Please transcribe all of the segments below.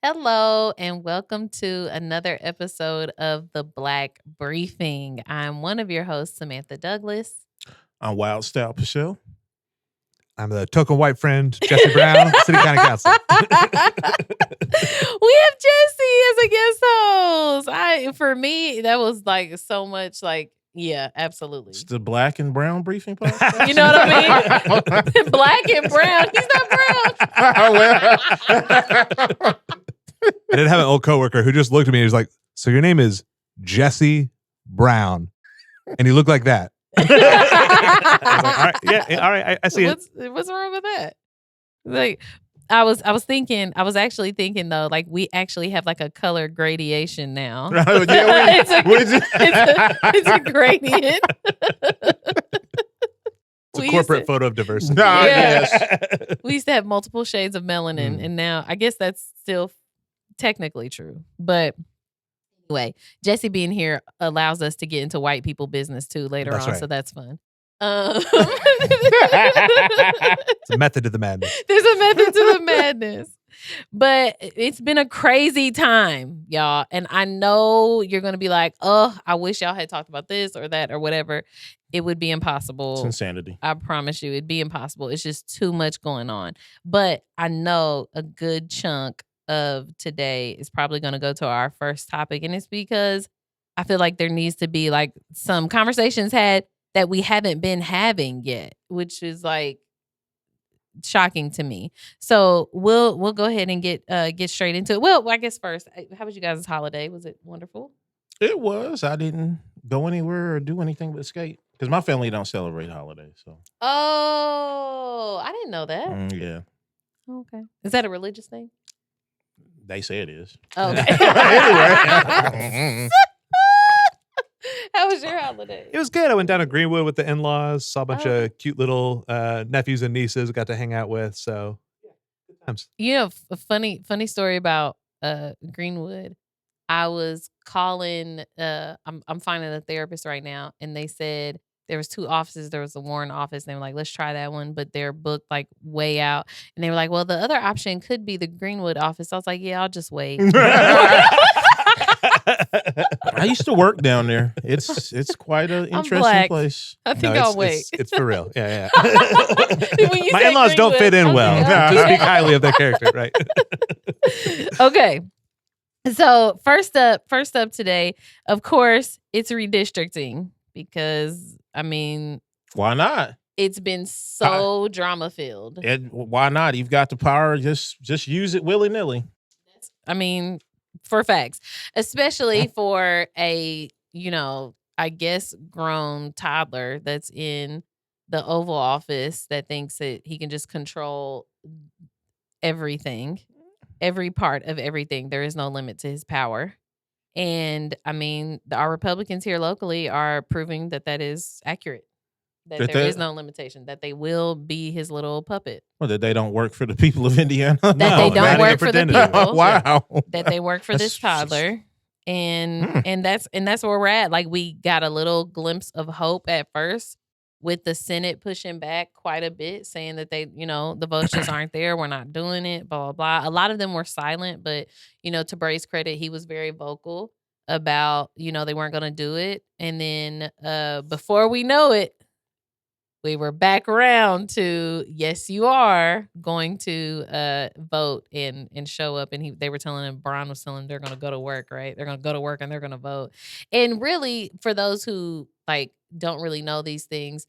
Hello, and welcome to another episode of the Black Briefing. I'm one of your hosts, Samantha Douglas. I'm Wild Style Pichelle. I'm the token white friend, Jesse Brown, City County Council. We have Jesse as a guest host. For me, that was like so much like, yeah, absolutely. It's the Black and Brown Briefing podcast. You know what I mean? Black and brown. He's not brown. I did have an old coworker who just looked at me and was like, "So your name is Jesse Brown," and he looked like that. I was like, all right, yeah, all right, I see What's wrong with that? Like, I was actually thinking though, like we actually have like a color gradation now. It's a gradient. It's a corporate photo of diversity. Yes. We used to have multiple shades of melanin, and now I guess that's still technically true. But anyway, Jesse being here allows us to get into white people business too later on, right. So that's fun. It's a method to the madness. There's a method to the madness. But it's been a crazy time, y'all. And I know you're going to be like, oh, I wish y'all had talked about this or that or whatever. It would be impossible. It's insanity. I promise you, it'd be impossible. It's just too much going on. But I know a good chunk of today is probably going to go to our first topic. And it's because I feel like there needs to be like some conversations had that we haven't been having yet, which is like shocking to me. So we'll go ahead and get straight into it. Well, I guess first, how was you guys' holiday? Was it wonderful? It was. I didn't go anywhere or do anything but skate because my family don't celebrate holidays. So. Oh, I didn't know that. Yeah. Okay. Is that a religious thing? They say it is. Oh, okay. Anyway. How was your holiday? It was good. I went down to Greenwood with the in-laws, saw a bunch of cute little nephews and nieces got to hang out with. So, yeah, good times. You know, a funny story about Greenwood. I was calling. I'm finding a therapist right now, and they said there was two offices. There was the Warren office. And they were like, let's try that one, but they're booked like way out. And they were like, well, the other option could be the Greenwood office. I was like, yeah, I'll just wait. I used to work down there. It's quite an interesting place. I think I'll wait. It's for real. Yeah. My in-laws don't fit in well. To speak highly of their character, right? Okay. So first up today, of course, it's redistricting because I mean, why not? It's been so drama filled. Why not? You've got the power. Just use it willy-nilly. I mean, for facts, especially for a, I guess grown toddler that's in the Oval Office that thinks that he can just control everything, every part of everything. There is no limit to his power. And I mean, our Republicans here locally are proving that is accurate. That there is no limitation, that they will be his little puppet. Well, that they don't work for the people of Indiana. That they don't work for the people. Wow. That they work for this toddler. And that's where we're at. Like, we got a little glimpse of hope at first with the Senate pushing back quite a bit, saying that they, the votes just aren't there. We're not doing it, blah, blah, blah. A lot of them were silent, but, to Bray's credit, he was very vocal about, they weren't going to do it. And then before we know it, we were back around to, yes, you are going to vote and show up. And they were telling him, Brian was telling him they're going to go to work, right? They're going to go to work and they're going to vote. And really, for those who don't really know these things,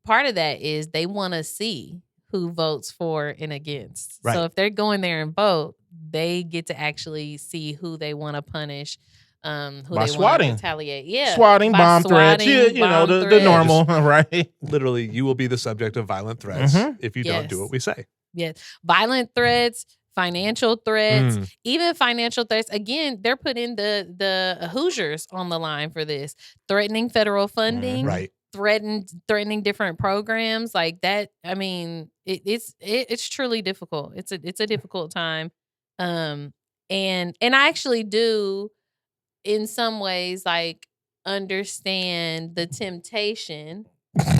part of that is they want to see who votes for and against. Right. So if they're going there and vote, they get to actually see who they want to punish. Who by they swatting, retaliate, yeah, swatting, bomb threats, the normal, right? Literally, you will be the subject of violent threats if you don't do what we say. Yes, violent threats, financial threats, even financial threats. Again, they're putting the Hoosiers on the line for this, threatening federal funding, right? Threatening different programs like that. I mean, it's truly difficult. It's a difficult time, and I actually do, in some ways, understand the temptation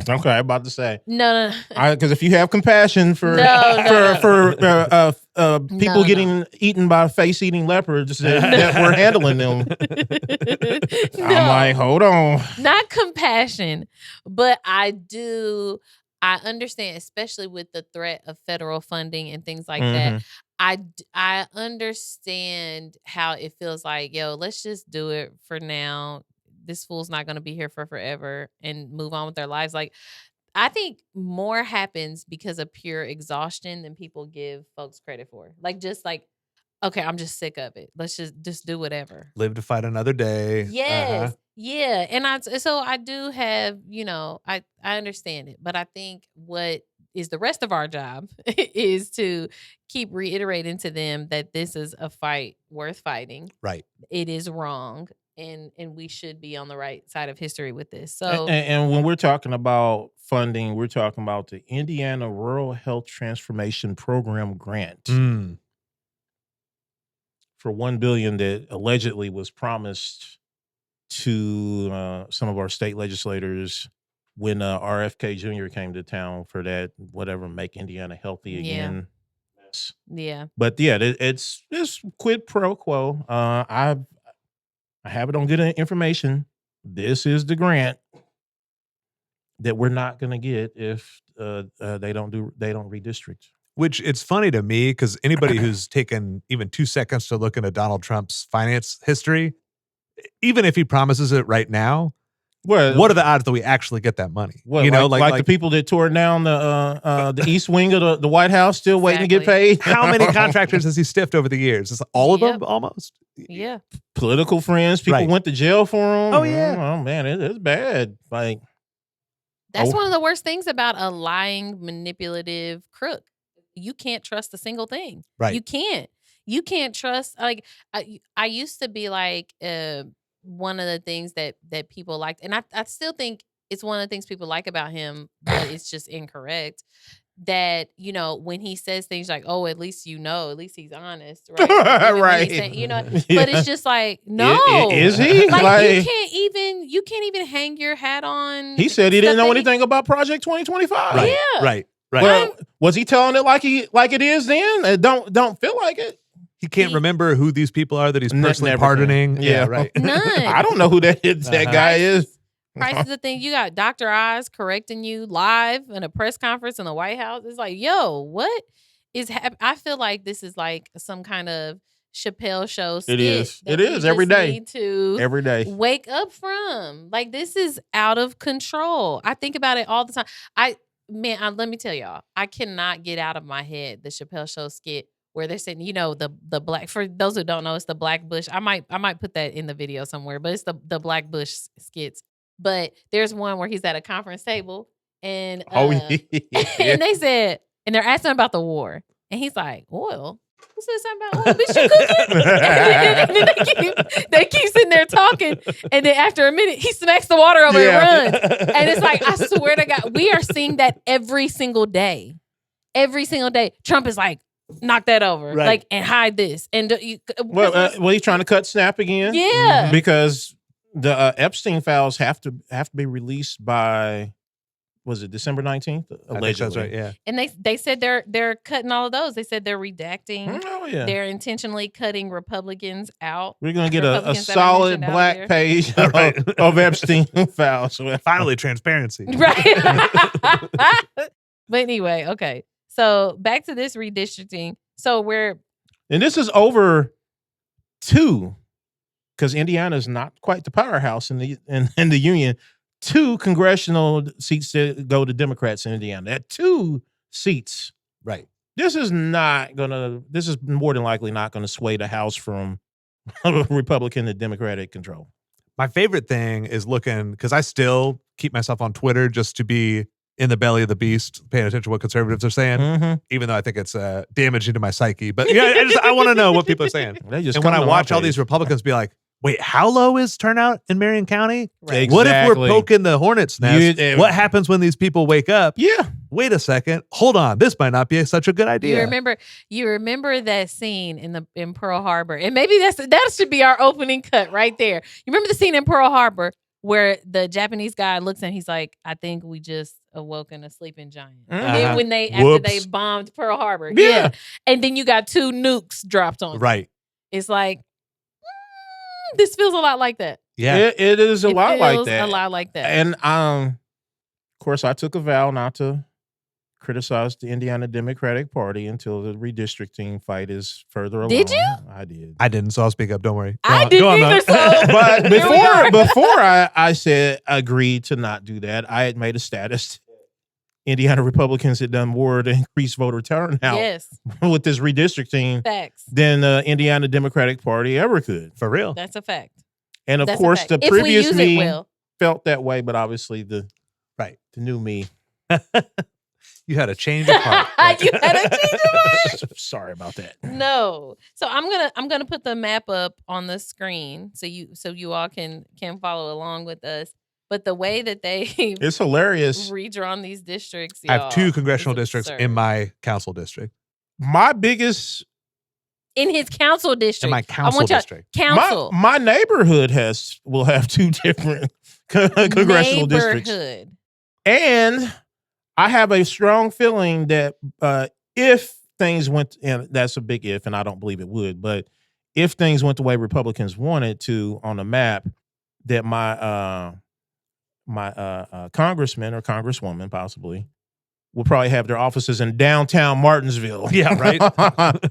Okay, I'm about to say. No. Because if you have compassion for people getting eaten by face-eating leopards that we're handling them, I'm like, hold on. Not compassion, but I understand, especially with the threat of federal funding and things like that. I understand how it feels like, yo, let's just do it for now. This fool's not going to be here for forever and move on with their lives. Like, I think more happens because of pure exhaustion than people give folks credit for. Like, just like, okay, I'm just sick of it. Let's just do whatever. Live to fight another day. Yes. Yeah. And I do have, I understand it, but I think what is the rest of our job is to keep reiterating to them that this is a fight worth fighting. Right. It is wrong. And we should be on the right side of history with this. So, and when we're talking about funding, we're talking about the Indiana Rural Health Transformation Program grant for $1 billion that allegedly was promised to some of our state legislators when RFK Jr. came to town for that Make Indiana Healthy Again. Yeah. But yeah, it's quid pro quo. I have it on good information. This is the grant that we're not going to get if they don't redistrict. Which it's funny to me because anybody who's taken even 2 seconds to look into Donald Trump's finance history, even if he promises it right now, what are the odds that we actually get that money? Like the people that tore down the east wing of the White House still waiting to get paid. How many contractors has he stiffed over the years? Is all of them almost? Yeah. Political friends, people went to jail for him. Oh yeah. Oh man, it's bad. Like that's one of the worst things about a lying, manipulative crook. You can't trust a single thing. Right. You can't trust. Like I used to be like one of the things that people liked, and I still think it's one of the things people like about him, but it's just incorrect. That when he says things like, "Oh, at least at least he's honest," right? Right. Saying, but it's just like, no, is he? Like you can't even hang your hat on. He said he didn't know anything about Project 2025. Right. Yeah. Right. Well, was he telling it like it is then? Don't feel like it. He can't remember who these people are that he's personally pardoning. Yeah, right. None. I don't know who that guy is. Price is the thing. You got Dr. Oz correcting you live in a press conference in the White House. It's like, yo, what is I feel like this is like some kind of Chappelle show skit. It is every day. Need to every day wake up from. Like, this is out of control. I think about it all the time. Let me tell y'all, I cannot get out of my head the Chappelle show skit where they're saying, the black, for those who don't know, it's the Black Bush. I might put that in the video somewhere, but it's the Black Bush skits. But there's one where he's at a conference table and and they said, and they're asking about the war. And he's like, oil? Who said something about oil? Bitch, you cooking? And then they keep sitting there talking. And then after a minute, he smacks the water over and runs. And it's like, I swear to God, we are seeing that every single day. Every single day. Trump is like, knock that over. Right. Like, and hide this. And he's trying to cut Snap again. Yeah. Because the Epstein files have to be released by, was it December 19th? Allegedly. That's right, yeah. And they said they're cutting all of those. They said they're redacting. Oh, yeah. They're intentionally cutting Republicans out. We're going to get a solid black page of Epstein files. Finally, transparency. Right. But anyway, okay. So back to this redistricting. So and this is over 2. Because Indiana is not quite the powerhouse in the union. 2 congressional seats that go to Democrats in Indiana. At 2 seats. Right. This is more than likely not going to sway the House from Republican to Democratic control. My favorite thing is looking, because I still keep myself on Twitter just to be in the belly of the beast, paying attention to what conservatives are saying, even though I think it's damaging to my psyche. But I want to know what people are saying. And when I watch all these Republicans be like, wait, how low is turnout in Marion County? Right. Exactly. What if we're poking the hornet's nest? What happens when these people wake up? Yeah. Wait a second. Hold on. This might not be such a good idea. You remember that scene in Pearl Harbor, and maybe that should be our opening cut right there. You remember the scene in Pearl Harbor where the Japanese guy looks and he's like, I think we just awoken a sleeping giant. Uh-huh. When after they bombed Pearl Harbor. Yeah. And then you got 2 nukes dropped on you. Right. It's like, this feels a lot like that. Yeah. It is a lot like that. A lot like that. And of course, I took a vow not to criticize the Indiana Democratic Party until the redistricting fight is further along. Did you? I did. I didn't, so I'll speak up. Don't worry. I didn't either. But before I said agreed to not do that, I had made a status. Indiana Republicans had done more to increase voter turnout with this redistricting than the Indiana Democratic Party ever could. For real. That's a fact. And of course, the previous me felt that way, but obviously the new me. You had a change of heart. You had a change of heart. Sorry about that. No. So I'm gonna put the map up on the screen so you all can follow along with us. But the way that it's hilarious redrawn these districts. I have 2 congressional districts in my council district. My biggest in his council district. In my council district. Council. My neighborhood will have 2 different congressional districts. And I have a strong feeling that if things went, and that's a big if, and I don't believe it would, but if things went the way Republicans wanted to on the map, that my congressman or congresswoman possibly will probably have their offices in downtown Martinsville. Yeah, right.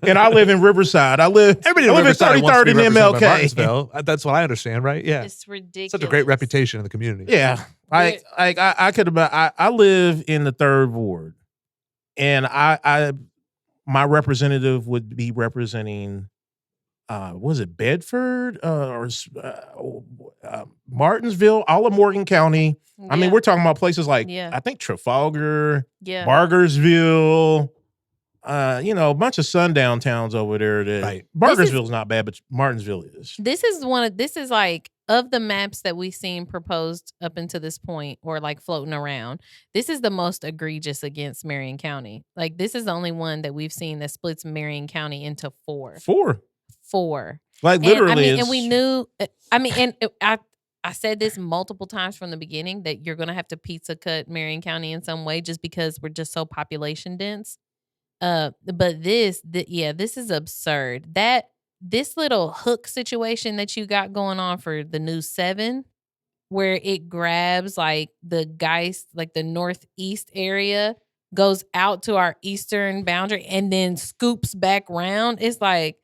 And I live in Riverside. I live in 33rd and MLK. Martinsville. That's what I understand, right? Yeah, it's ridiculous. Such a great reputation in the community. Yeah, I could have. I live in the 3rd ward, and my representative would be representing. Was it Bedford or Martinsville, all of Morgan County? Yeah. I mean, we're talking about places like I think Trafalgar, Bargersville, a bunch of sundown towns over there. Bargersville's not bad, but Martinsville is. This is like of the maps that we've seen proposed up until this point or like floating around. This is the most egregious against Marion County. Like this is the only one that we've seen that splits Marion County into 4. 4. Like literally. And we knew, I said this multiple times from the beginning that you're going to have to pizza cut Marion County in some way just because we're just so population dense. But this is absurd. This little hook situation that you got going on for the new 7, where it grabs like the Geist, like the northeast area, goes out to our eastern boundary and then scoops back round. It's like,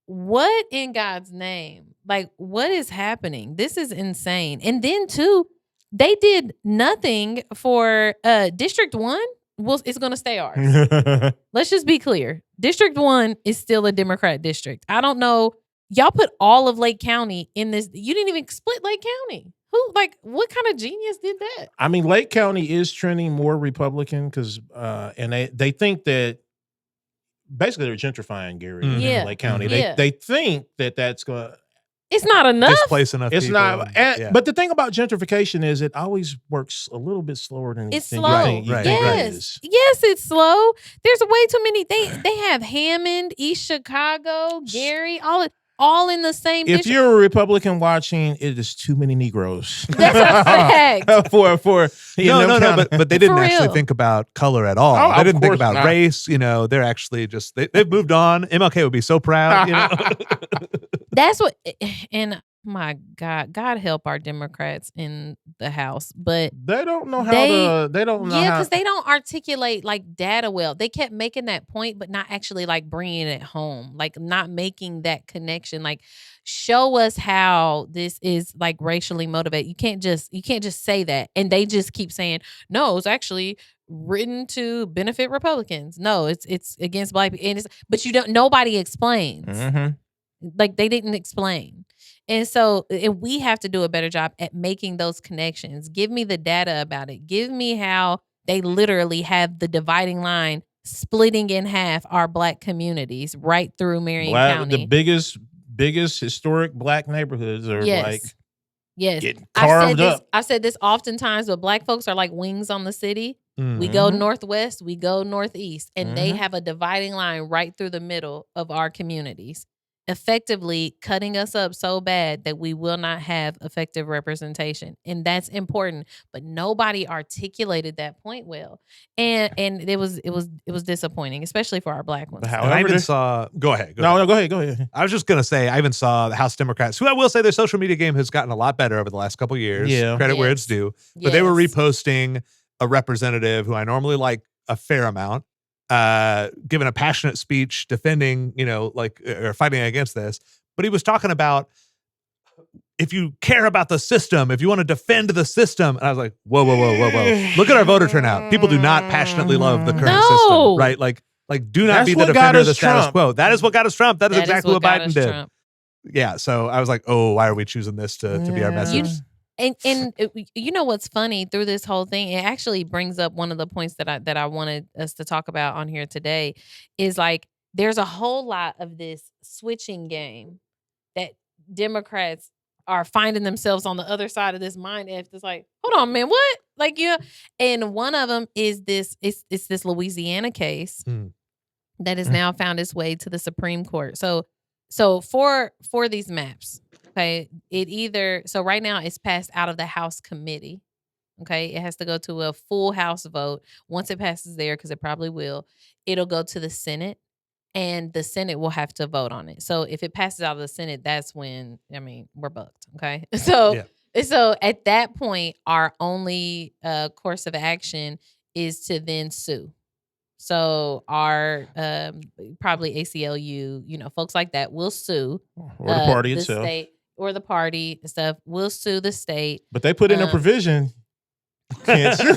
what in God's name? Like, what is happening? This is insane. And then, too, they did nothing for District 1. It's going to stay ours. Let's just be clear. District 1 is still a Democrat district. I don't know. Y'all put all of Lake County in this. You didn't even split Lake County. What kind of genius did that? I mean, Lake County is trending more Republican because, and they think that basically they're gentrifying Gary in Lake County. They think that that's going to. It's not enough. Displace enough it's people. Not. But the thing about gentrification is it always works a little bit slower than it's you slow. think. Yes, it's slow. There's way too many. They have Hammond, East Chicago, Gary, all in the same district. If you're a Republican watching, it is too many Negroes. That's a fact. for no, but they didn't actually think about color at all. They didn't think about race. They're actually just they've moved on. MLK would be so proud. That's what, and my God help our Democrats in the House, but they don't know how they don't know. Yeah, because they don't articulate like data well. They kept making that point, but not actually like bringing it home, like not making that connection. Like, show us how this is like racially motivated. You can't just say that, and they just keep saying no. It's actually written to benefit Republicans. No, it's against Black people, but nobody explains. Mm-hmm. Like they didn't explain. And so we have to do a better job at making those connections. Give me the data about it. Give me how they literally have the dividing line splitting in half our Black communities right through Marion County. The biggest historic Black neighborhoods are getting carved up. I've said this oftentimes, but Black folks are like wings on the city. Mm-hmm. We go northwest, we go northeast, and they have a dividing line right through the middle of our communities. effectively cutting us up so bad that we will not have effective representation. And that's important. But nobody articulated that point well. And it was disappointing, especially for our Black ones. However, And I even saw. Go ahead. Go ahead. I was just gonna say, I even saw the House Democrats, who I will say their social media game has gotten a lot better over the last couple of years. Yeah. Credit where it's due. But they were reposting a representative who I normally like a fair amount, giving a passionate speech defending, or fighting against this. But he was talking about, if you care about the system, if you want to defend the system. And I was like, whoa. Look at our voter turnout. People do not passionately love the current system, right? Like do not be the defender of the status quo. That is what got us Trump. That is exactly what Biden did. Trump. Yeah. So I was like, oh, why are we choosing this to be our message? And you know what's funny through this whole thing? It actually brings up one of the points that I wanted us to talk about on here today is like, there's a whole lot of this switching game that Democrats are finding themselves on the other side of this mind. If it's like, hold on, man, what? Like, yeah. And one of them is it's this Louisiana case that has now found its way to the Supreme Court. So for these maps, okay, so right now it's passed out of the House committee. Okay, it has to go to a full House vote. Once it passes there, because it probably will, it'll go to the Senate. And the Senate will have to vote on it. So if it passes out of the Senate, that's when, we're bucked. Okay. So at that point, our only course of action is to then sue. So our probably ACLU, folks like that will sue. Or the party the itself. State, or the party and stuff will sue the state. But they put in a provision. Can't sue.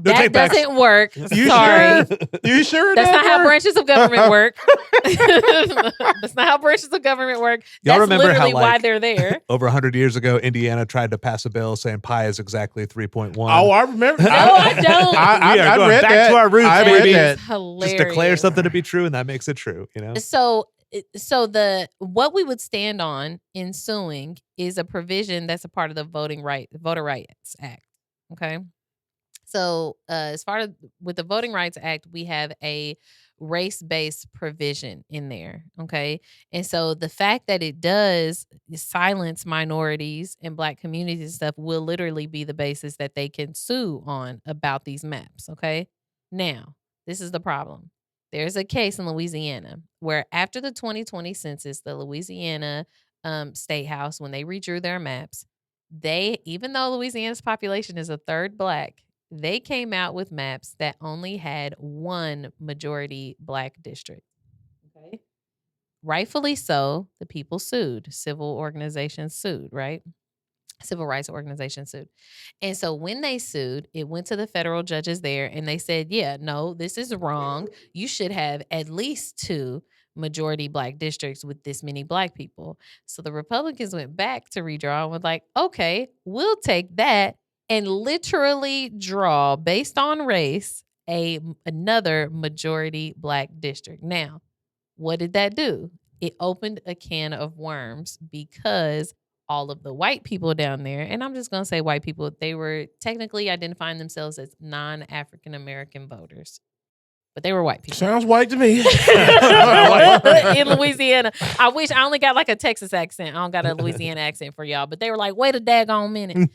That doesn't work. You Sorry. Sure? You sure? That's not how branches of government work. That's not how branches of government work. Y'all That's remember literally how, why they're there. Over 100 years ago, Indiana tried to pass a bill saying pi is exactly 3.1. Oh, I remember. No, I don't. I read back that. to our roots, I baby. read that. Hilarious. Just declare something to be true, and that makes it true. So what we would stand on in suing is a provision that's a part of the Voter Rights Act. Okay. So as far as with the Voting Rights Act, we have a race-based provision in there. Okay. And so the fact that it does silence minorities and Black communities and stuff will literally be the basis that they can sue on about these maps. Okay. Now, this is the problem. There's a case in Louisiana where after the 2020 census, the Louisiana State House, when they redrew their maps, even though Louisiana's population is a third Black, they came out with maps that only had one majority Black district. Okay. Rightfully so, the people sued. Civil organizations sued, right? Civil rights organizations sued. And so when they sued, it went to the federal judges there and they said, yeah, no, this is wrong. You should have at least 2 majority Black districts with this many Black people. So the Republicans went back to redraw and were like, okay, we'll take that and literally draw based on race another majority Black district. Now, what did that do? It opened a can of worms because all of the white people down there, and I'm just going to say white people, they were technically identifying themselves as non-African American voters, but they were white people. Sounds white to me. In Louisiana. I wish I only got like a Texas accent. I don't got a Louisiana accent for y'all, but they were like, wait a daggone minute.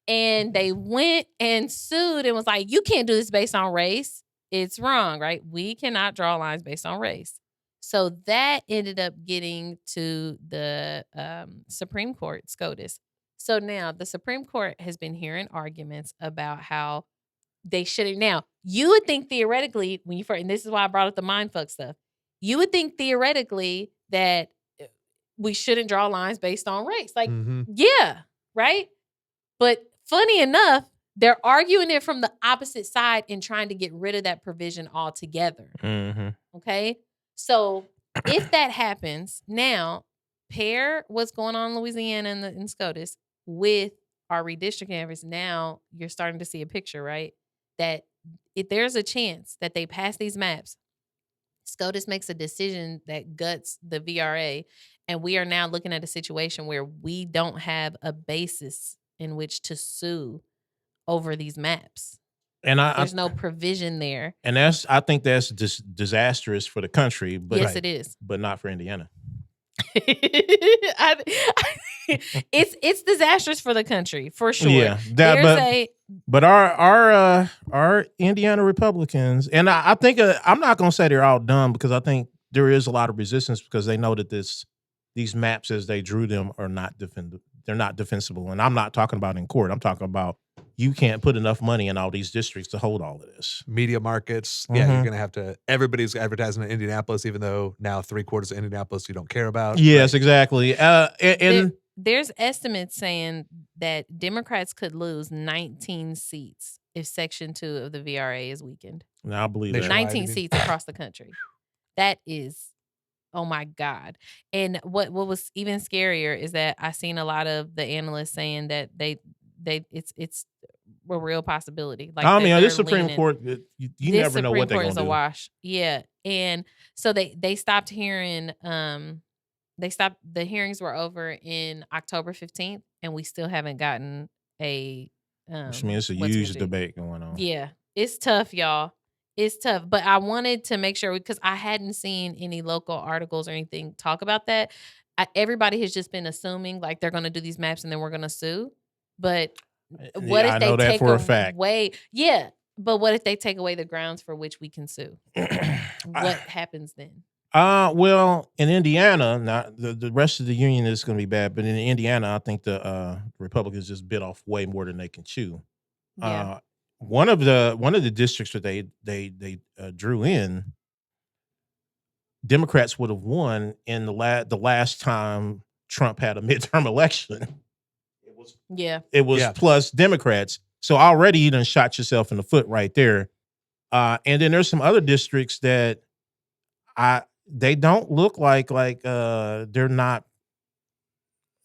And they went and sued and was like, you can't do this based on race. It's wrong, right? We cannot draw lines based on race. So that ended up getting to the Supreme Court, SCOTUS. So now the Supreme Court has been hearing arguments about how they shouldn't. Now, you would think theoretically, and this is why I brought up the mindfuck stuff, you would think theoretically that we shouldn't draw lines based on race. Like, yeah, right? But funny enough, they're arguing it from the opposite side and trying to get rid of that provision altogether. Okay? So if that happens, now pair what's going on in Louisiana and in SCOTUS with our redistricting efforts. Now you're starting to see a picture, right? That if there's a chance that they pass these maps, SCOTUS makes a decision that guts the VRA, and we are now looking at a situation where we don't have a basis in which to sue over these maps. And there's no provision there. And I think that's disastrous for the country. But yes, it is. But not for Indiana. It's disastrous for the country for sure. Yeah, but our Indiana Republicans, and I think I'm not going to say they're all dumb, because I think there is a lot of resistance because they know that these maps as they drew them are not they're not defensible. And I'm not talking about in court. I'm talking about you can't put enough money in all these districts to hold all of this. Media markets. Yeah, you're going to have to, everybody's advertising in Indianapolis, even though now 3/4 of Indianapolis you don't care about. Yes, right. Exactly. And there's estimates saying that Democrats could lose 19 seats if Section 2 of the VRA is weakened. No, I believe that. 19 seats across the country. That is, oh my God. And what was even scarier is that I seen a lot of the analysts saying that it's a real possibility. Like, I mean, this Supreme Court, you never know what they're going to do. A wash. Yeah. And so they stopped hearing, the hearings were over in October 15th, and we still haven't gotten a, which means it's a huge debate going on. Yeah. It's tough, y'all. It's tough. But I wanted to make sure, because I hadn't seen any local articles or anything talk about that. Everybody has just been assuming like they're going to do these maps and then we're going to sue. But what if they take away? Yeah. But what if they take away the grounds for which we can sue? What happens then? Well, in Indiana, now the rest of the union is going to be bad, but in Indiana, I think the Republicans just bit off way more than they can chew. Yeah. One of the districts that they drew in, Democrats would have won in the last time Trump had a midterm election. It was plus Democrats. So already you done shot yourself in the foot right there. And then there's some other districts that they don't look like they're not,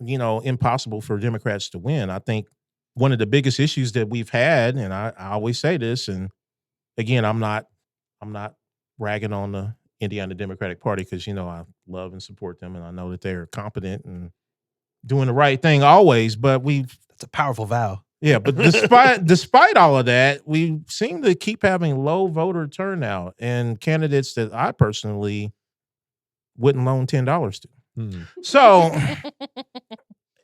impossible for Democrats to win. I think one of the biggest issues that we've had, and I always say this, and again, I'm not ragging on the Indiana Democratic Party, because I love and support them, and I know that they're competent and doing the right thing always. But that's a powerful vow. Yeah, but despite all of that, we seem to keep having low voter turnout and candidates that I personally wouldn't loan $10 to. So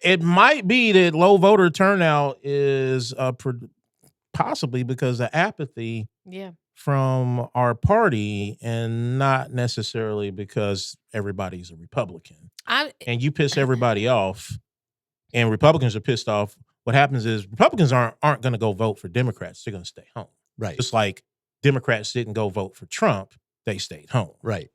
it might be that low voter turnout is possibly because of apathy from our party, and not necessarily because everybody's a Republican. And you piss everybody off, and Republicans are pissed off. What happens is Republicans aren't going to go vote for Democrats. They're going to stay home. Right. Just like Democrats didn't go vote for Trump. They stayed home. Right.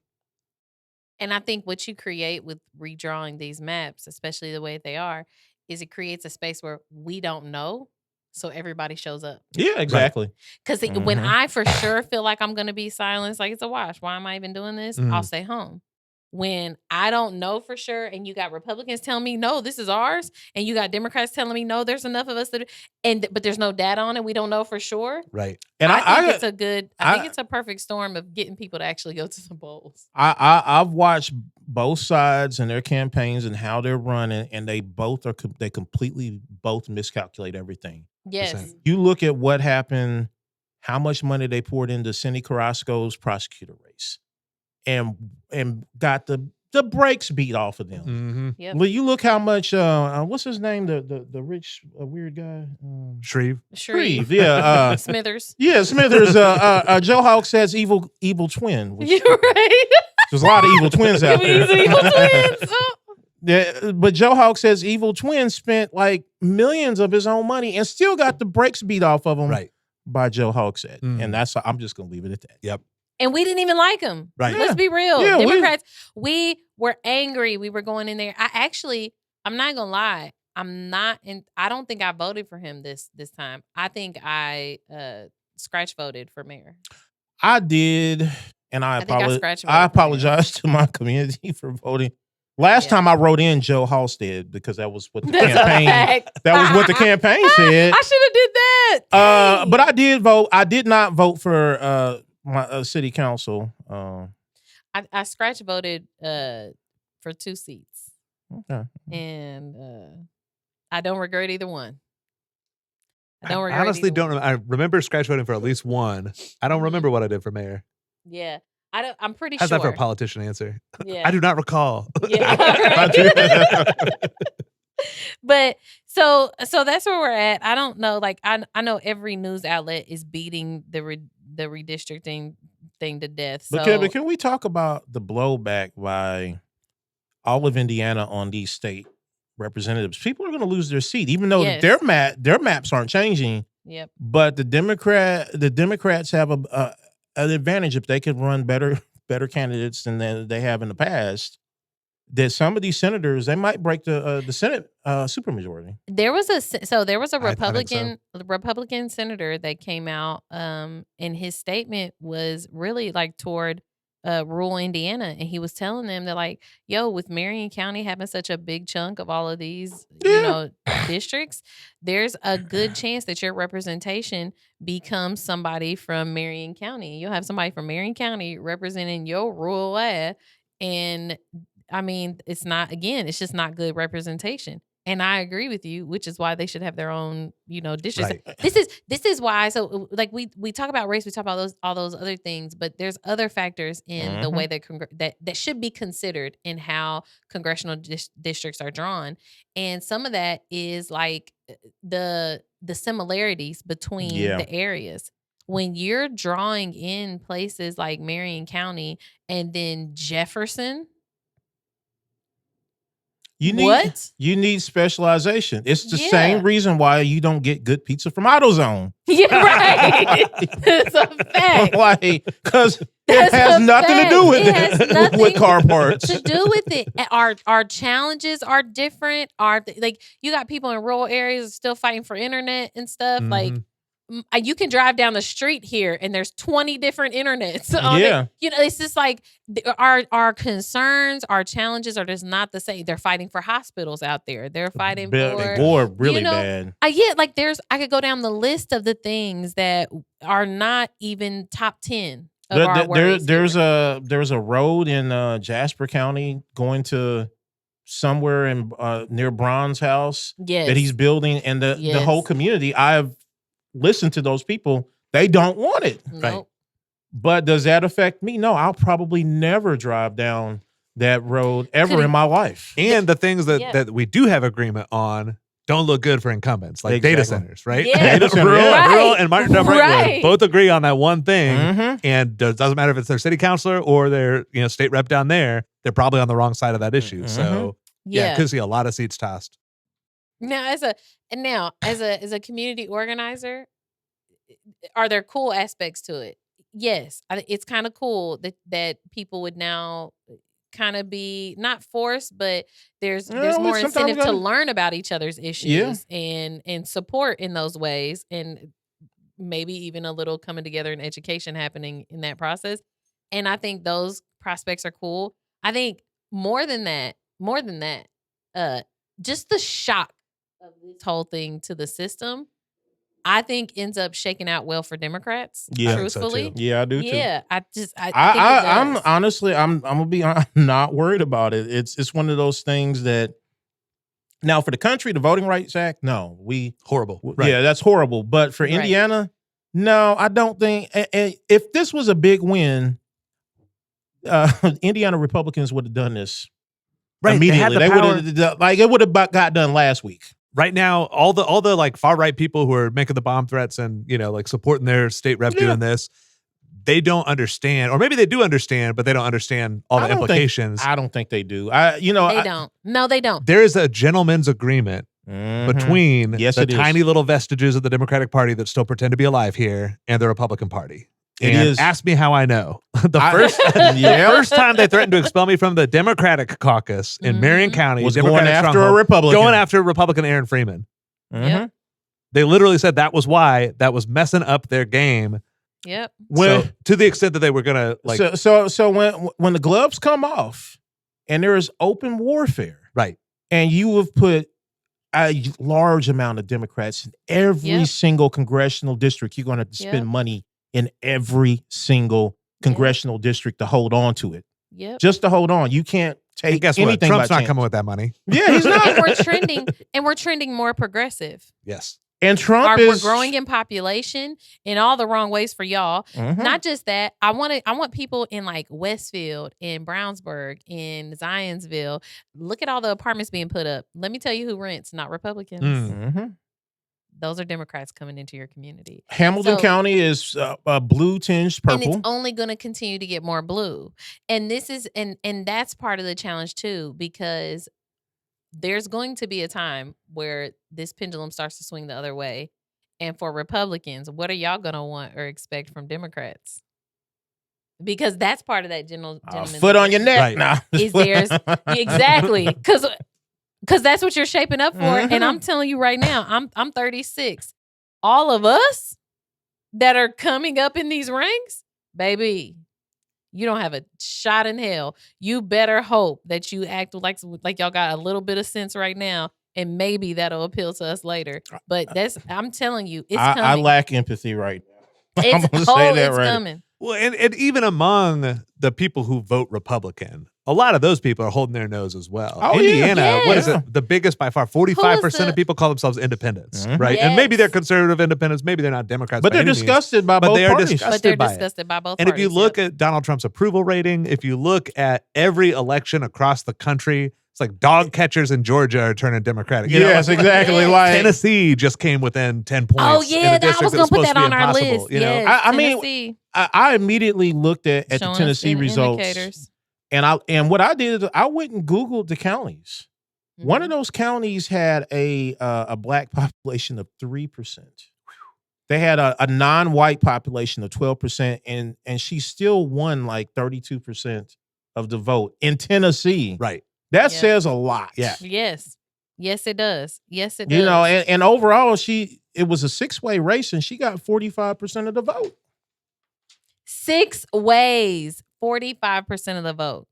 And I think what you create with redrawing these maps, especially the way they are, is it creates a space where we don't know. So everybody shows up. Yeah, exactly. Because when I for sure feel like I'm going to be silenced, like it's a wash. Why am I even doing this? I'll stay home. When I don't know for sure, and you got Republicans telling me, no, this is ours, and you got Democrats telling me, no, there's enough of us but there's no data on it. We don't know for sure. Right. And I think it's a perfect storm of getting people to actually go to the polls. I've watched both sides and their campaigns and how they're running, and they completely miscalculate everything. Yes. You look at what happened, how much money they poured into Cindy Carrasco's prosecutor race, and got the brakes beat off of them. Mm-hmm. Yep. Well, you look how much what's his name, the rich weird guy, Shreve, yeah, Smithers, Smithers. Joe Hawks has evil twin. You're right. There's a lot of evil twins out there. Evil twins. Yeah, but Joe Hawks says evil twin spent like millions of his own money and still got the brakes beat off of him. Right. By Joe Hawks. And I'm just gonna leave it at that. Yep. And we didn't even like him. Right. Let's be real. Yeah, Democrats, we were angry. We were going in there. I'm not gonna lie. I don't think I voted for him this time. I think I scratch voted for mayor. I did, and I apologize to my community for voting. Last time I wrote in Joe Halstead, because that was what the campaign. That was what the campaign said. I should have did that. But I did vote. I did not vote for my city council. I scratch voted for 2 seats. Okay. And I don't regret either one. I don't regret honestly either don't. one. I remember scratch voting for at least one. I don't remember what I did for mayor. Yeah. I'm pretty How's sure. that for a politician answer? Yeah. I do not recall. Yeah. Right. But so that's where we're at. I don't know. Like I know every news outlet is beating the redistricting thing to death. So But can we talk about the blowback by all of Indiana on these state representatives? People are going to lose their seat, even though Yes. their maps aren't changing. Yep. But the Democrats have an advantage if they can run better candidates than they have in the past. That some of these senators, they might break the Senate supermajority. There was a Republican senator that came out, and his statement was really like toward rural Indiana, and he was telling them that like, yo, with Marion County having such a big chunk of all of these, districts, there's a good chance that your representation becomes somebody from Marion County. You'll have somebody from Marion County representing your rural area, and I mean, it's just not good representation. And I agree with you, which is why they should have their own, districts. Right. This is why. So, like we talk about race, we talk about all those other things, but there's other factors in the way that should be considered in how congressional districts are drawn, and some of that is like the similarities between the areas. When you're drawing in places like Marion County and then Jefferson. You need specialization. It's the Yeah. same reason why you don't get good pizza from AutoZone. Yeah, right. It's a fact. Like, because it has nothing to do with it with car parts. To do with it. Our challenges are different. You got people in rural areas still fighting for internet and stuff. Like, you can drive down the street here and there's 20 different internets on it. It's just like our concerns, our challenges are just not the same. They're fighting for hospitals out there. They're fighting for war really bad. I could go down the list of the things that are not even top 10 of our worries. There's a road in Jasper County going to somewhere in near Braun's house that he's building, and the whole community. I've listen to those people. They don't want it. Nope. Right. But does that affect me? No, I'll probably never drive down that road ever in my life. And the things that we do have agreement on don't look good for incumbents, like data centers, right? Yeah. Data center, Rural and Martin Brightwood both agree on that one thing. And it doesn't matter if it's their city councilor or their state rep down there, they're probably on the wrong side of that issue. So could see a lot of seats tossed. Now, as a community organizer, are there cool aspects to it? Yes, it's kind of cool that people would now kind of be not forced, but there's more incentive to learn about each other's issues and support in those ways, and maybe even a little coming together and education happening in that process. And I think those prospects are cool. I think more than that, just the shock of this whole thing to the system, I think ends up shaking out well for Democrats. Yeah, truthfully, I do too. Yeah, I think I'm honestly, I'm gonna be not worried about it. It's one of those things that now for the country, the Voting Rights Act, no, horrible. Right. Yeah, that's horrible. But for Indiana, no, I don't think. If this was a big win, Indiana Republicans would have done this immediately. They would have it would have got done last week. Right now, all the like far right people who are making the bomb threats and like supporting their state rep doing this, they don't understand, or maybe they do understand, but they don't understand all the implications. I don't think they do. They don't. No, they don't. There is a gentleman's agreement between the tiny little vestiges of the Democratic Party that still pretend to be alive here and the Republican Party. Ask me how I know. The first time they threatened to expel me from the Democratic caucus in Marion County was going after a Republican. Going after Republican Aaron Freeman. Yep. They literally said that was why, that was messing up their game. Yep. To the extent that they were gonna So when the gloves come off and there is open warfare, right, and you have put a large amount of Democrats in every single congressional district, you're going to have to spend money in every single congressional district to hold on to it. Yep. Just to hold on. You can't take anything. Trump's by not chance. coming with that money. Yeah, he's not. And we're trending more progressive. Yes. And Trump we're is growing in population in all the wrong ways for y'all. Mhm. Not just that. I want people in like Westfield, in Brownsburg, in Zionsville. Look at all the apartments being put up. Let me tell you who rents, not Republicans. Mhm. Those are Democrats coming into your community. Hamilton So- County is blue tinged purple. And it's only going to continue to get more blue. And this is and that's part of the challenge too, because there's going to be a time where this pendulum starts to swing the other way. And for Republicans, what are y'all going to want or expect from Democrats? Because that's part of that gentleman's foot on your neck. Right. Now. Is theirs exactly because that's what you're shaping up for. And I'm telling you right now, I'm 36. All of us that are coming up in these ranks, baby, you don't have a shot in hell. You better hope that you act like y'all got a little bit of sense right now, and maybe that'll appeal to us later. But I'm telling you, it's coming. I lack empathy right now. It's, I'm gonna say that it's right. coming. Well, and even among the people who vote Republican, a lot of those people are holding their nose as well. Oh, yeah. Indiana, what is Yeah. it? The biggest by far, 45% of people call themselves independents, Mhm. right? And maybe Yes. they're conservative independents, maybe they're not Democrats, But by they're any means. disgusted by But both they are parties. disgusted. But they're by it. disgusted by both And parties. if you look at Donald Trump's approval rating, if you look at every election across the country, it's like dog catchers in Georgia are turning Democratic. You know, Yes, like, exactly. Yes. Like Tennessee just came within 10 points. oh in yeah, a district I was that gonna put supposed that to be on our impossible, list. you know? Yes, I mean, Tennessee I immediately looked at the showing us Tennessee results, indicators. and what I did is I went and Googled the counties. One of Mhm. those counties had a black population of 3%. They had a non-white population of 12%, and she still won like 32% of the vote in Tennessee. Right. That Yeah. says a lot. Yeah. Yes, it does. Yes, it does. You know, and overall, it was a 6-way race, and she got 45% of the vote. 6 ways, 45% of the vote.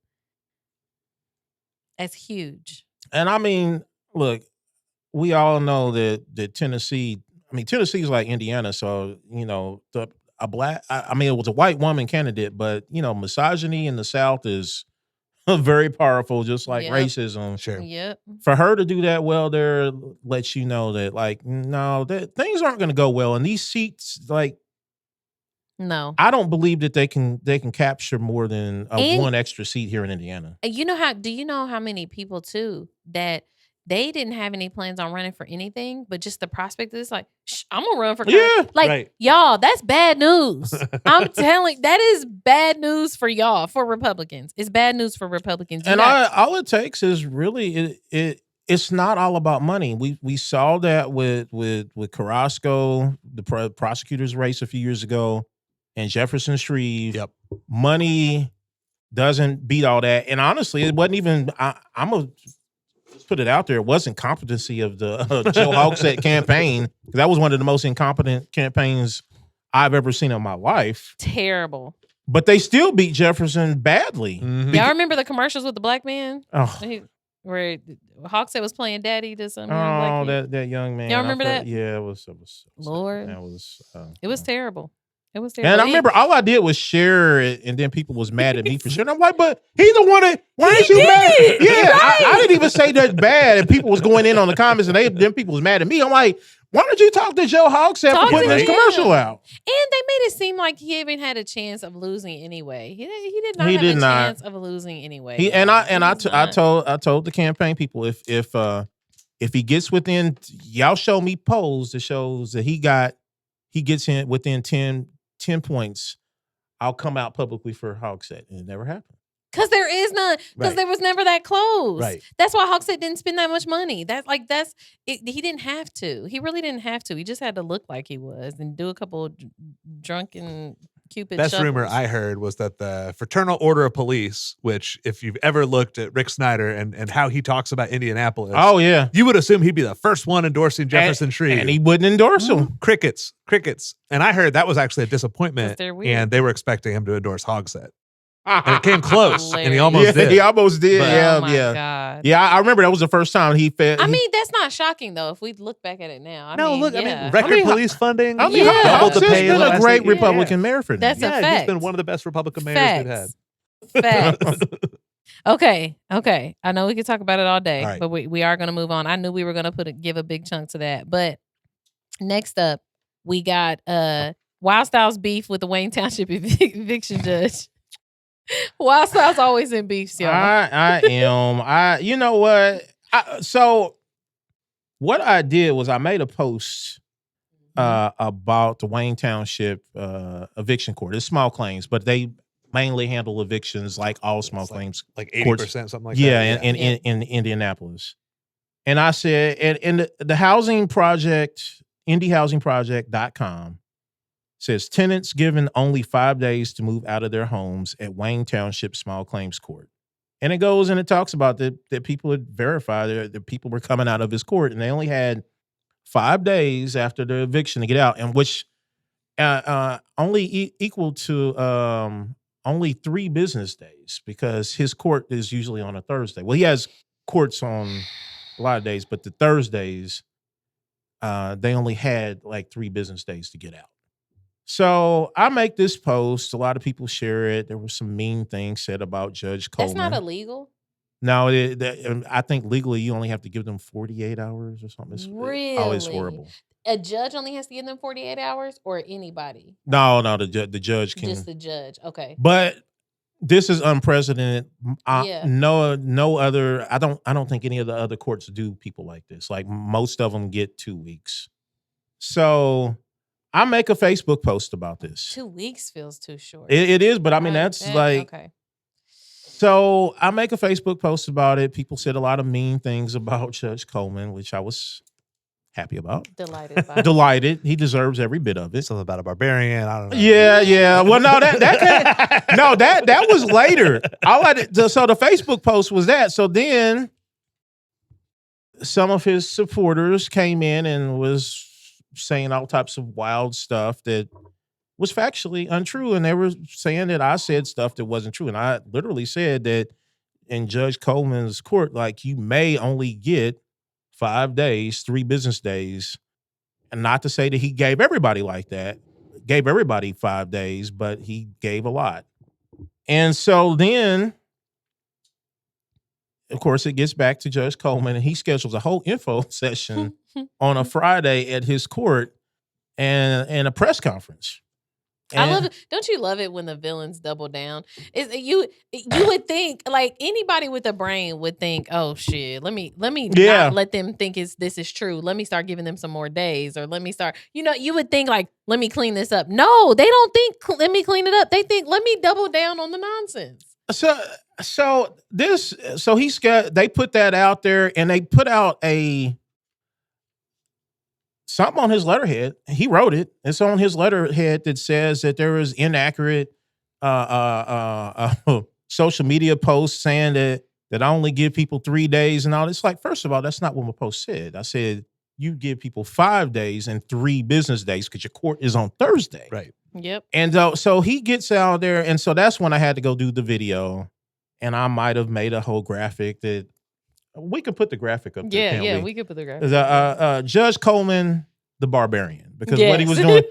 That's huge. And I mean, look, we all know that Tennessee. I mean, Tennessee is like Indiana, so you know, it was a white woman candidate, but you know, misogyny in the South is very powerful, just like Yep. racism. Sure. Yep. For her to do that well there lets you know that, like, no, that things aren't going to go well. And these seats, like, No. I don't believe that they can capture more than And- one extra seat here in Indiana. Do you know how many people too that they didn't have any plans on running for anything, but just the prospect of this, like, I'm gonna run for Yeah, like right. y'all, that's bad news. I'm telling, that is bad news for y'all, for Republicans. It's bad news for Republicans. You And got- all it takes is really it's not all about money. We saw that with Carrasco, the prosecutor's race a few years ago, and Jefferson Shreve. Yep. Money doesn't beat all that. And honestly, it wasn't even. Let's put it out there. It wasn't competency of the Joe Hogsett campaign. That was one of the most incompetent campaigns I've ever seen in my life. terrible. But they still beat Jefferson badly. Mhm. Y'all remember the commercials with the black man? Oh, Where Hogsett was playing daddy to some young black kid? that young man. Y'all I remember felt- that? Yeah, it was Lord. That was. It was terrible. It was terrible. And I remember all I did was share it, and then people was mad at me for sharing. I'm like, but he the one that. Why ain't you mad? did. Yeah, Right. I didn't even say that bad, and people was going in on the comments, and then people was mad at me. I'm like, why don't you talk to Joe Hogsett Talk for putting to this him. commercial out? And they made it seem like he even had a chance of losing anyway. He did not He have did a not. chance of losing anyway. He y'all. I He was not. told the campaign people if he gets within, y'all show me polls that shows that he gets in within 10 points, I'll come out publicly for Hogsett. And it never happened. Because there is none. Because Right. there was never that close. Right. That's why Hogsett didn't spend that much money. He didn't have to. He really didn't have to. He just had to look like he was and do a couple of drunken Cupid Best rumor shuffles. I heard was that the Fraternal Order of Police, which if you've ever looked at Rick Snyder and how he talks about Indianapolis, Oh yeah. you would assume he'd be the first one endorsing Jefferson Shreve. And he wouldn't endorse him. Crickets. And I heard that was actually a 'Cause disappointment, they're weird. and they were expecting him to endorse Hogsett. And it came close, and he almost Yeah, did. he almost did. But- yeah, Oh my yeah. God. Yeah, I remember that was the first time he fed. I mean, that's not shocking though. If we look back at it now, I mean, record I mean, police funding. I mean, Yeah. doubled the Hogsett's pay. been a last great year. Republican mayor for them. That's a Yeah, he's fact. been one of the best Republican mayors we've had. Facts. Okay. I know we could talk about it all day, All right. but we are going to move on. I knew we were going to give a big chunk to that, but Next up, we got Wild Styles beef with the Wayne Township eviction judge. Wild Styles always in beefs, y'all. I am. You know what? So what I did was I made a post about the Wayne Township eviction court. It's small claims, but they mainly handle evictions like all small claims. Like 80%, something like that. Yeah, in Indianapolis. And I said, and the housing project, indiehousingproject.com says tenants given only 5 days to move out of their homes at Wayne Township Small Claims Court. And it goes and it talks about that people had verified that people were coming out of his court, and they only had 5 days after the eviction to get out, and which only equal to only 3 business days, because his court is usually on a Thursday. Well, he has courts on a lot of days, but the Thursdays, they only had like 3 business days to get out. So I make this post. A lot of people share it. There were some mean things said about Judge Coleman. That's not illegal. No, I think legally you only have to give them 48 hours or something. Really? Oh, it's horrible. A judge only has to give them 48 hours, or anybody? No, the judge can. Just the judge. Okay. But this is unprecedented. Yeah. No other. I don't think any of the other courts do people like this. Like most of them get 2 weeks. So I make a Facebook post about this. 2 weeks feels too short. It is, but I mean that's like. Okay. So I make a Facebook post about it. People said a lot of mean things about Judge Coleman, which I was happy about. Delighted by. Delighted. He deserves every bit of it. Something about a barbarian. I don't know. Yeah. Well, no, that was later. So the Facebook post was that. So then some of his supporters came in and was saying all types of wild stuff that was factually untrue, and they were saying that I said stuff that wasn't true. And I literally said that in Judge Coleman's court, like, you may only get 5 days, 3 business days. And not to say that he gave everybody like that, gave everybody 5 days, but he gave a lot. And so then, of course, it gets back to Judge Coleman, and he schedules a whole info session on a Friday at his court and a press conference. I love it. Don't you love it when the villains double down? You would think, like, anybody with a brain would think, oh shit, let me not let them think this is true. Let me start giving them some more days, or let me start. You would think, like, let me clean this up. No, they don't think let me clean it up. They think let me double down on the nonsense. So they put that out there, and they put out something on his letterhead. He wrote it. It's on his letterhead that says that there was inaccurate social media posts saying that I only give people 3 days and all. It's like, first of all, that's not what my post said. I said you give people 5 days and 3 business days because your court is on Thursday. Right. Yep. And so he gets out there, and so that's when I had to go do the video, and I might have made a whole graphic that. We could put the graphic up there. Yeah, we could put the graphic. Judge Coleman, the barbarian, because what he was doing,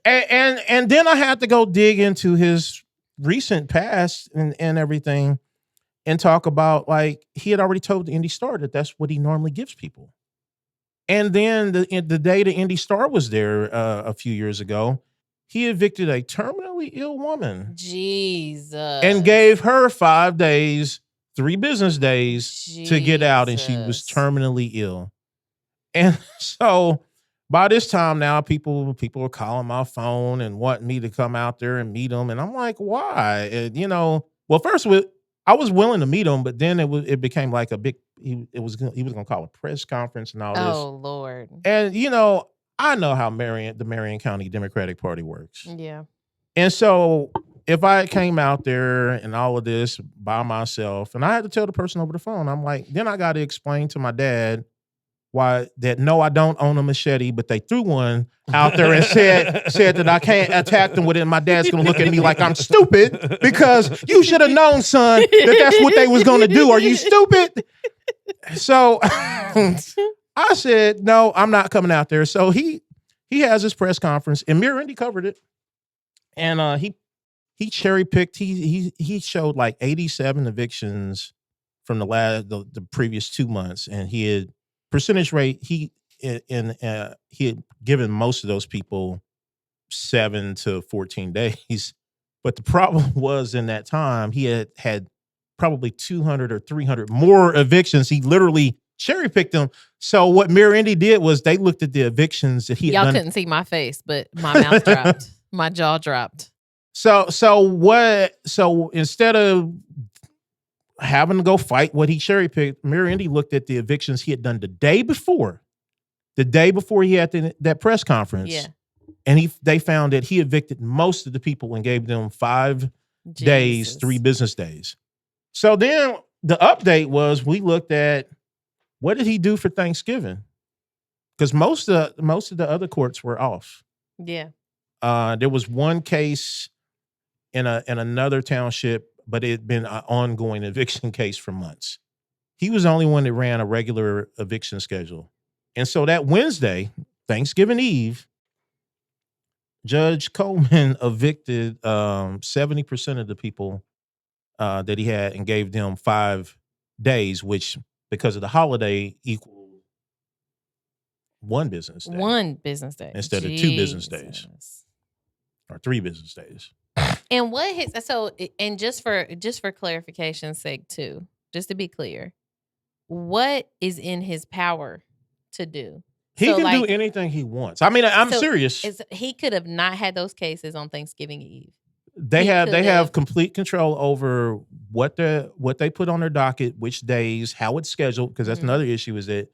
and then I had to go dig into his recent past and everything, and talk about, like, he had already told the Indy Star that that's what he normally gives people, and then the day the Indy Star was there a few years ago, he evicted a terminally ill woman, Jesus, and gave her 5 days. 3 business days to get out, and she was terminally ill. And so by this time now, people are calling my phone and wanting me to come out there and meet them. And I'm like, why? And, well, first I was willing to meet him, but then it became like a big, he was going to call a press conference and all this. Oh, Lord. And, I know how the Marion County Democratic Party works. Yeah. And so if I came out there and all of this by myself, and I had to tell the person over the phone, I'm like, then I got to explain to my dad I don't own a machete, but they threw one out there and said that I can't attack them with it. And my dad's going to look at me like I'm stupid because you should have known, son, that that's what they was going to do. Are you stupid? So I said, no, I'm not coming out there. So he has his press conference, and Mirror Indy covered it. And he cherry picked. He showed like 87 evictions from the previous 2 months, and he had percentage rate. He he had given most of those people 7 to 14 days. But the problem was in that time, he had probably 200 or 300 more evictions. He literally cherry picked them. So what Mayor Indy did was they looked at the evictions that he had Y'all done. couldn't see my face, but my mouth dropped. My jaw dropped. So instead of having to go fight what he cherry picked, Mayor Indy looked at the evictions he had done the day before he had that press conference. Yeah. And they found that he evicted most of the people and gave them 5 days, 3 business days. So then the update was we looked at what did he do for Thanksgiving? Because most of the other courts were off. Yeah. There was one case in another township, but it had been an ongoing eviction case for months. He was the only one that ran a regular eviction schedule. And so that Wednesday, Thanksgiving Eve, Judge Coleman evicted 70% of the people that he had and gave them 5 days, which because of the holiday equaled 1 business day. 1 business day. Instead of 2 business days. Or 3 business days. And and just for clarification's sake too, just to be clear, what is in his power to do? He can do anything he wants. I mean, I'm serious. He could have not had those cases on Thanksgiving Eve. They have complete control over what they put on their docket, which days, how it's scheduled. Because that's another issue is that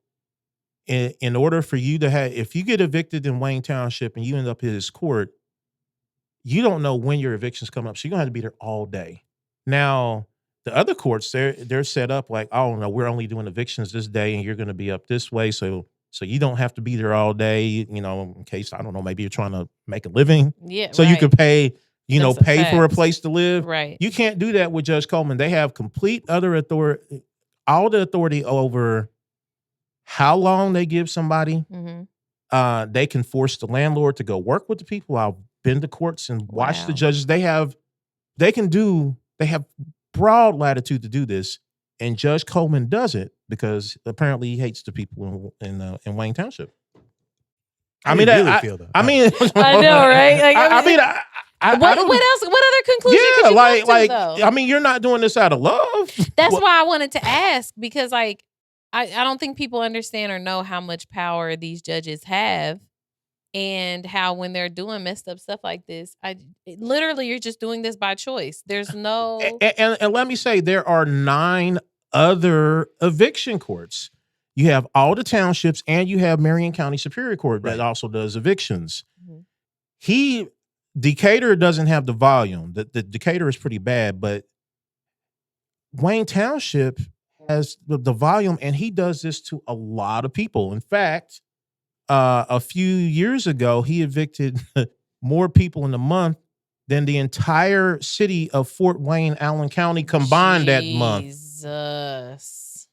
in order for you to have, if you get evicted in Wayne Township and you end up in his court, you don't know when your eviction's coming up, so you're gonna have to be there all day. Now, the other courts, they're set up like, oh no, we're only doing evictions this day, and you're gonna be up this way, so you don't have to be there all day, in case, I don't know, maybe you're trying to make a living. Yeah. So right. you could pay, pay for a place to live. Right. You can't do that with Judge Coleman. They have complete other authority, all the authority over how long they give somebody. Mm-hmm. They can force the landlord to go work with the people. I've been to courts and watched the judges. They have broad latitude to do this, and Judge Coleman doesn't because apparently he hates the people in Wayne Township. I mean, feel that. I know, right? Like, what else? What other conclusion? Yeah, could you come to, though? I mean, you're not doing this out of love. That's why I wanted to ask, because I don't think people understand or know how much power these judges have, and how when they're doing messed up stuff like this, literally you're just doing this by choice. There's no and let me say there are 9 other eviction courts. You have all the townships, and you have Marion County Superior Court that also does evictions. Mm-hmm. Decatur doesn't have the volume. The Decatur is pretty bad, but Wayne Township has the volume, and he does this to a lot of people. In fact, a few years ago, he evicted more people in a month than the entire city of Fort Wayne, Allen County combined that month. Jesus.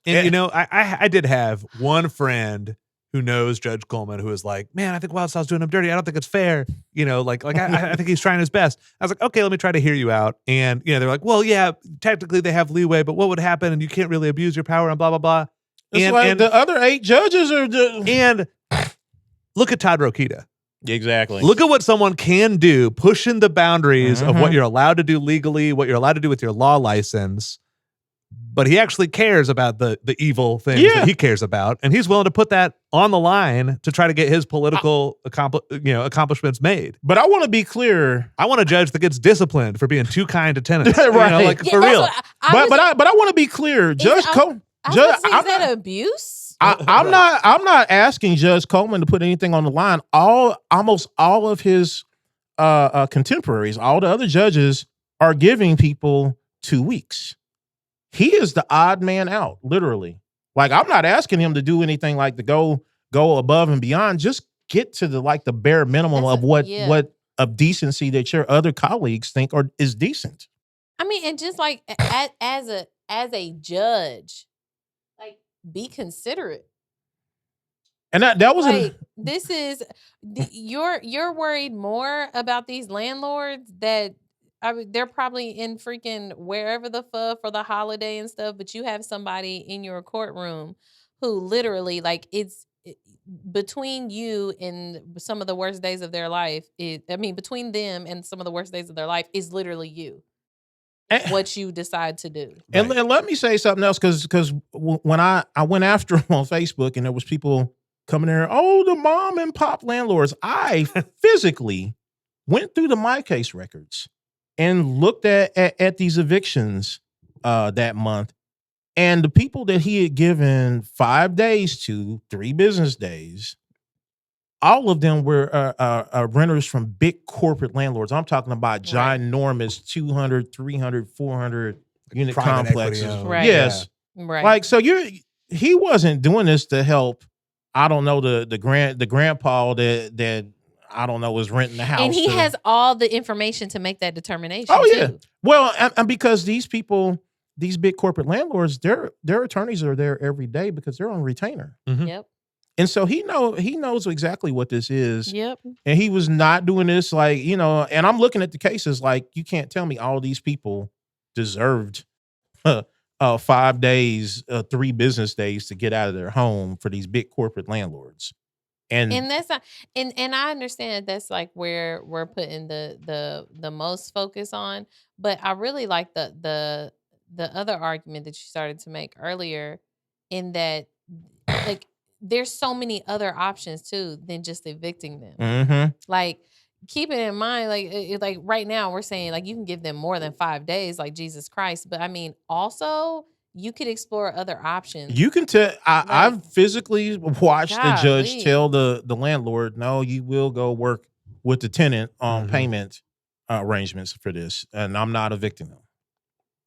And, I did have one friend who knows Judge Coleman who was like, man, I think Wildstyle's doing him dirty. I don't think it's fair. I think he's trying his best. I was like, okay, let me try to hear you out. And, they're like, well, yeah, technically they have leeway, but what would happen? And you can't really abuse your power and blah, blah, blah. And the other 8 judges are and look at Todd Rokita. Exactly. Look at what someone can do, pushing the boundaries of what you're allowed to do legally, what you're allowed to do with your law license. But he actually cares about the evil things that he cares about, and he's willing to put that on the line to try to get his political accomplishments made. But I want to be clear. I want a judge that gets disciplined for being too kind to tenants. Right. For real. But I want to be clear. Judge Coleman. Is that abuse? I'm not asking Judge Coleman to put anything on the line. Almost all of his contemporaries, all the other judges, are giving people 2 weeks. He is the odd man out, literally. Like, I'm not asking him to do anything like to go above and beyond. Just get to the bare minimum of what of decency that your other colleagues think is decent. I mean, and just like as a judge, like, be considerate. And that was this is you're worried more about these landlords that. I mean, they're probably in freaking wherever the fuck for the holiday and stuff, but you have somebody in your courtroom who literally, like, between you and some of the worst days of their life between them and some of the worst days of their life is literally you. What you decide to do. And let me say something else, because when I went after him on Facebook and there was people coming there, the mom and pop landlords, I physically went through the My Case records and looked at these evictions that month, and the people that he had given 5 days to, 3 business days, all of them were renters from big corporate landlords. I'm talking about ginormous 200, 300, 400 unit complexes. Right. Yes. Right. Like, so he wasn't doing this to help, I don't know, the grandpa that I don't know was renting the house. And he has all the information to make that determination. Oh, yeah. Too. Well, and because these people, these big corporate landlords, their attorneys are there every day because they're on retainer. Mm-hmm. Yep. And so he knows exactly what this is. Yep. And he was not doing this like, and I'm looking at the cases like, you can't tell me all these people deserved 5 days, 3 business days to get out of their home for these big corporate landlords. And that's not, and I understand that's like where we're putting the most focus on, but I really like the other argument that you started to make earlier, in that like there's so many other options too than just evicting them. Mm-hmm. Like, keep it in mind, like right now we're saying like you can give them more than 5 days, like Jesus Christ, but I mean also you could explore other options. You can tell. I've physically watched the judge tell the landlord, no, you will go work with the tenant on payment arrangements for this, and I'm not evicting them.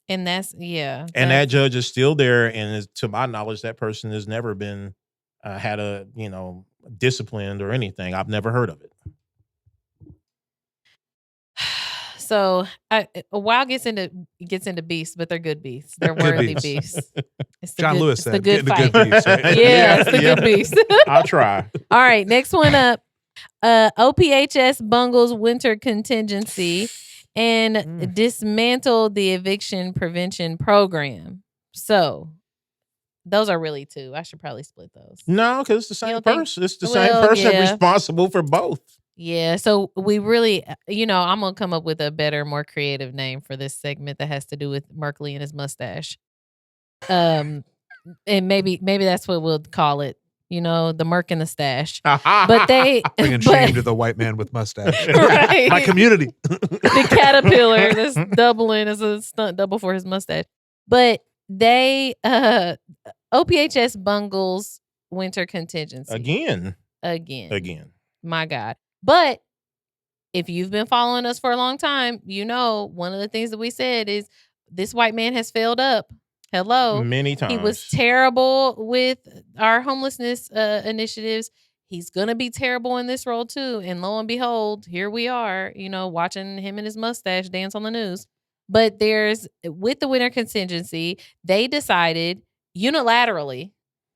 And that's And that judge is still there, and to my knowledge, that person has never been had a disciplined or anything. I've never heard of it. So WoW gets into beasts, but they're good beasts. They're worthy beasts. John Lewis said, the good fight. Good beast, right? Yeah, it's the good beast. I'll try. All right, next one up. OPHS bungles winter contingency and dismantle the eviction prevention program. So those are really 2. I should probably split those. No, because it's the same person. It's the same person responsible for both. Yeah, so we really, I'm going to come up with a better, more creative name for this segment that has to do with Merkley and his mustache. And maybe that's what we'll call it, the Merk and the stash. But they bringing shame to the white man with mustache. Right. My community. The caterpillar that's doubling as a stunt double for his mustache. But they, OPHS bungles winter contingency. Again. My God. But if you've been following us for a long time, one of the things that we said is this white man has failed up. Hello. Many times. He was terrible with our homelessness initiatives. He's going to be terrible in this role too. And lo and behold, here we are, watching him and his mustache dance on the news. But with the winter contingency, they decided unilaterally,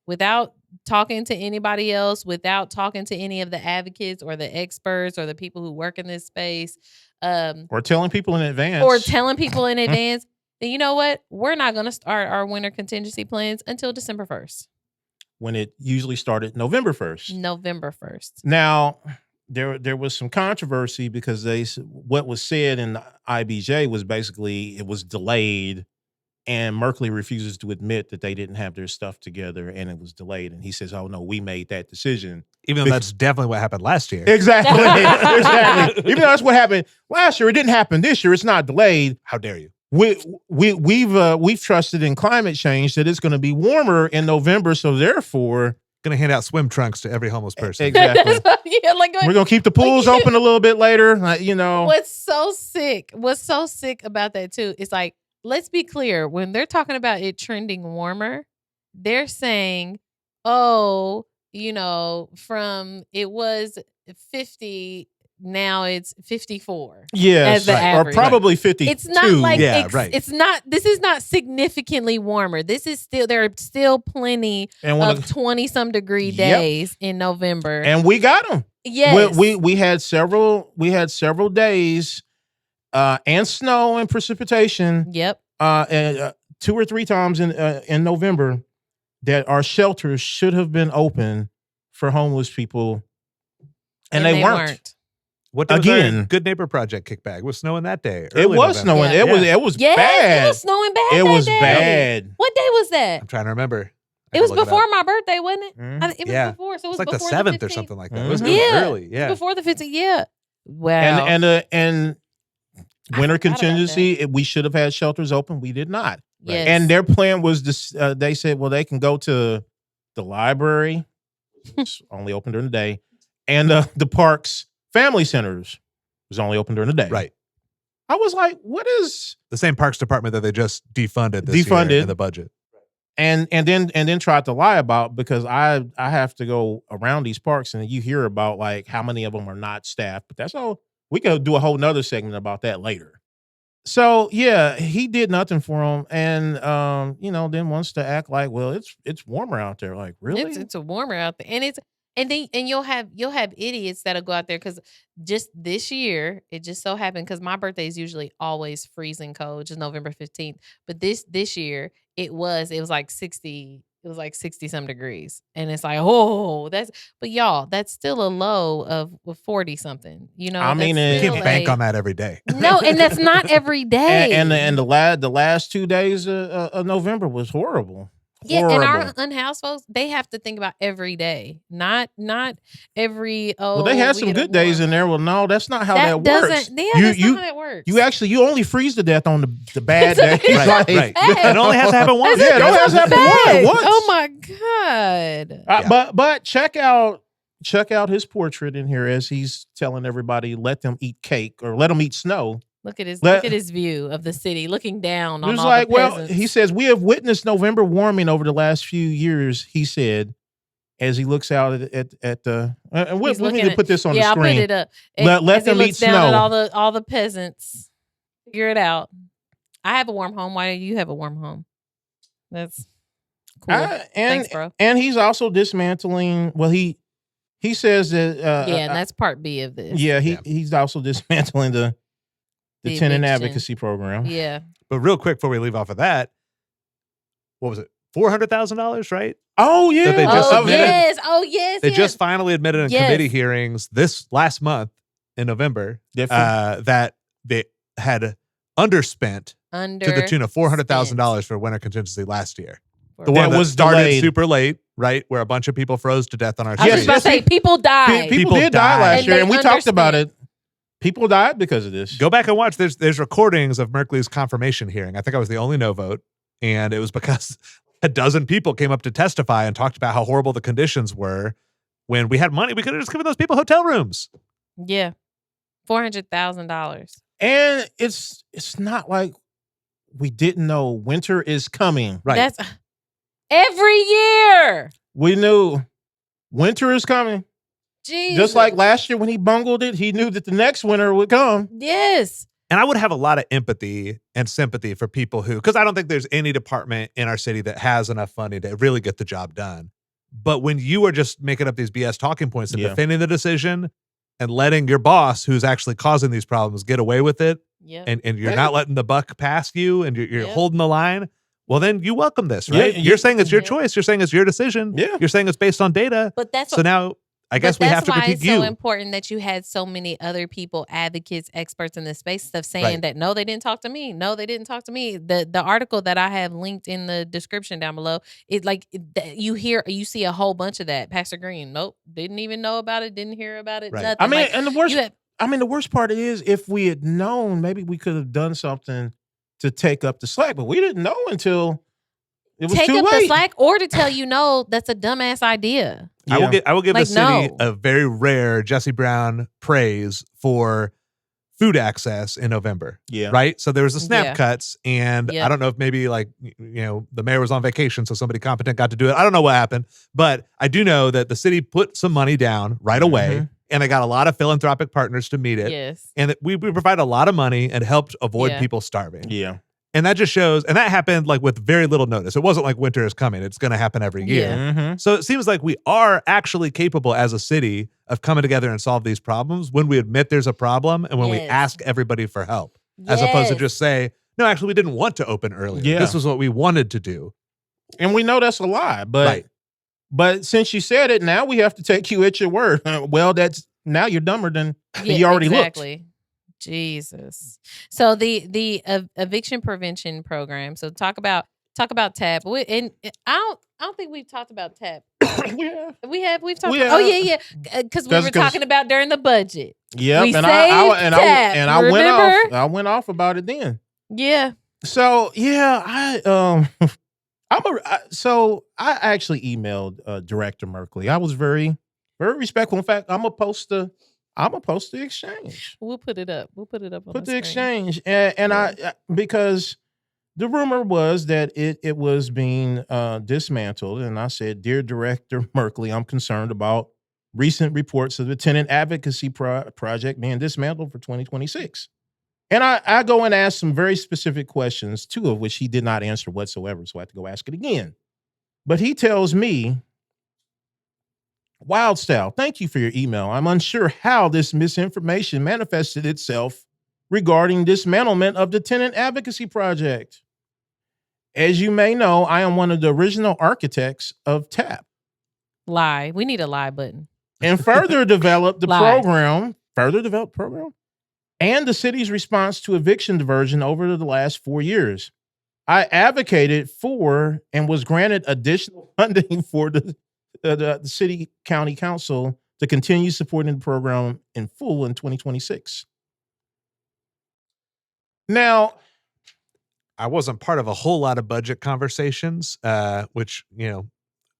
without talking to anybody else, without talking to any of the advocates or the experts or the people who work in this space, or telling people in advance, then you know what? We're not going to start our winter contingency plans until December 1st. When it usually started November 1st. November 1st. Now, there was some controversy because what was said in the IBJ was basically it was delayed. And Merkley refuses to admit that they didn't have their stuff together and it was delayed. And he says, oh, no, we made that decision. Even though that's definitely what happened last year. Exactly. Even though that's what happened last year, it didn't happen this year. It's not delayed. How dare you? We've trusted in climate change that it's going to be warmer in November. So therefore, going to hand out swim trunks to every homeless person. Exactly. We're going to keep the pools open a little bit later. What's so sick about that too, is like, let's be clear. When they're talking about it trending warmer, they're saying, from it was 50, now it's 54. Yes, as the average. Or probably 52. It's not like right. It's not. This is not significantly warmer. This is still. There are still plenty of 20-some degree days in November, and we got them. Yes, we had several. We had several days. And snow and precipitation. Yep. And 2 or 3 times in November that our shelters should have been open for homeless people, and they weren't. What day was Again, our Good Neighbor Project kickback? Was snowing that day? It was snowing. Yeah. It was yes, bad. it was snowing bad. It that was day. bad. What day was that? I'm trying to remember. It was before my birthday, wasn't it? Mhm. It was before. So it was like the before 7th the or something like that. Mhm. It was early. Yeah. It was before the 15th. Yeah. Wow. And winter forgot about contingency, we should have had shelters open. We did not. Yes. And their plan was this. They said, well, they can go to the library, it's only open during the day, and the parks family centers was only open during the day. Right. I was like, what is the same parks department that they just defunded this year in the budget? And then tried to lie about, because I have to go around these parks and you hear about like how many of them are not staffed, but that's all. We could do a whole nother segment about that later. So yeah, he did nothing for him, and then wants to act like, well, it's warmer out there. Like, really? It's a warmer out there, and you'll have idiots that'll go out there, because just this year it just so happened, because my birthday is usually always freezing cold, just November 15th, but this year it was like 60. It was like 60 some degrees, and it's like, but y'all, that's still a low of 40 something. I mean, you can't bank on that every day. No, and that's not every day. And the last 2 days of November was horrible. Yeah, and our unhoused folks, they have to think about every day, not every. Well, they had some good days in there. Well, no, that's not how that works. Yeah, that's not how that works. You only freeze to death on the bad days. Right. It only has to happen once. Yeah, it only has to happen once. Oh my god! But check out his portrait in here as he's telling everybody, let them eat cake or let them eat snow. Look at his view of the city, looking down on all the peasants. He says, we have witnessed November warming over the last few years, he said, as he looks out at the. And let me put this on the screen. Yeah, I'll put it up. Let them eat snow. At all the peasants. Figure it out. I have a warm home. Why do you have a warm home? That's cool. Thanks, bro. And he's also dismantling. Well, he says that. And that's part B of this. Yeah, he's also dismantling the tenant advocacy program. Yeah. But real quick before we leave off of that, what was it? $400,000, right? Oh yeah. That they just admitted. Yes. They just finally admitted in committee hearings this last month in November that they had underspent to the tune of $400,000 for winter contingency last year. The one that was started delayed. Super late, right? Where a bunch of people froze to death on our streets. I was about to say, people died. People did die last year, and we talked about it. People died because of this. Go back and watch. There's recordings of Merkley's confirmation hearing. I think I was the only no vote. And it was because a dozen people came up to testify and talked about how horrible the conditions were. When we had money, we could have just given those people hotel rooms. Yeah. $400,000. And it's not like we didn't know winter is coming. Right. That's every year. We knew winter is coming. Jesus. Just like last year when he bungled it, he knew that the next winter would come. Yes. And I would have a lot of empathy and sympathy for people who, because I don't think there's any department in our city that has enough funding to really get the job done. But when you are just making up these BS talking points and defending the decision and letting your boss, who's actually causing these problems, get away with it, and you're not letting the buck pass you and you're holding the line, well, then you welcome this, right? Yeah, you're saying it's your choice. You're saying it's your decision. Yeah. You're saying it's based on data. But that's so now I guess we have to critique you. That's why it's so important that you had so many other people, advocates, experts in this space, stuff saying that, no, they didn't talk to me. No, they didn't talk to me. The article that I have linked in the description down below, you see a whole bunch of that. Pastor Green, nope, didn't even know about it, didn't hear about it, nothing. I mean, and the worst part is, if we had known, maybe we could have done something to take up the slack, but we didn't know until it was too late. Take up the slack, or to tell you, no, that's a dumbass idea. Yeah. I will give the city a very rare Jesse Brown praise for food access in November. Yeah. Right? So there was the snap cuts, and I don't know if maybe the mayor was on vacation, so somebody competent got to do it. I don't know what happened, but I do know that the city put some money down right away, and I got a lot of philanthropic partners to meet it. Yes. And that we provide a lot of money and helped avoid people starving. Yeah. And that just shows, and that happened like with very little notice. It wasn't like winter is coming. It's going to happen every year. Yeah. So it seems like we are actually capable as a city of coming together and solve these problems when we admit there's a problem and when we ask everybody for help, as opposed to just say, no, actually, we didn't want to open earlier. Yeah. This was what we wanted to do. And we know that's a lie, but But since you said it, now we have to take you at your word. Well, now you're dumber than you already exactly. looked. Jesus. So the eviction prevention program. So talk about TAP. I don't think we've talked about TAP. We've talked about. Oh yeah, because we were talking about during the budget. Yep, I went off about it then. Yeah. So yeah, I actually emailed Director Merkley. I was very, very respectful. In fact, I'm gonna post the exchange. We'll put it up. On put the screen. exchange, and I because the rumor was that it was being dismantled, and I said, "Dear Director Merkley, I'm concerned about recent reports of the tenant advocacy project being dismantled for 2026." And I go and ask some very specific questions, 2 of which he did not answer whatsoever, so I have to go ask it again. But he tells me, "Wild Style, thank you for your email. I'm unsure how this misinformation manifested itself regarding dismantlement of the tenant advocacy project. As you may know, I am one of the original architects of TAP. Lie. We need a lie button. And further developed the program and the city's response to eviction diversion over the last 4 years. I advocated for and was granted additional funding for the city county council to continue supporting the program in full in 2026. Now, I wasn't part of a whole lot of budget conversations, which,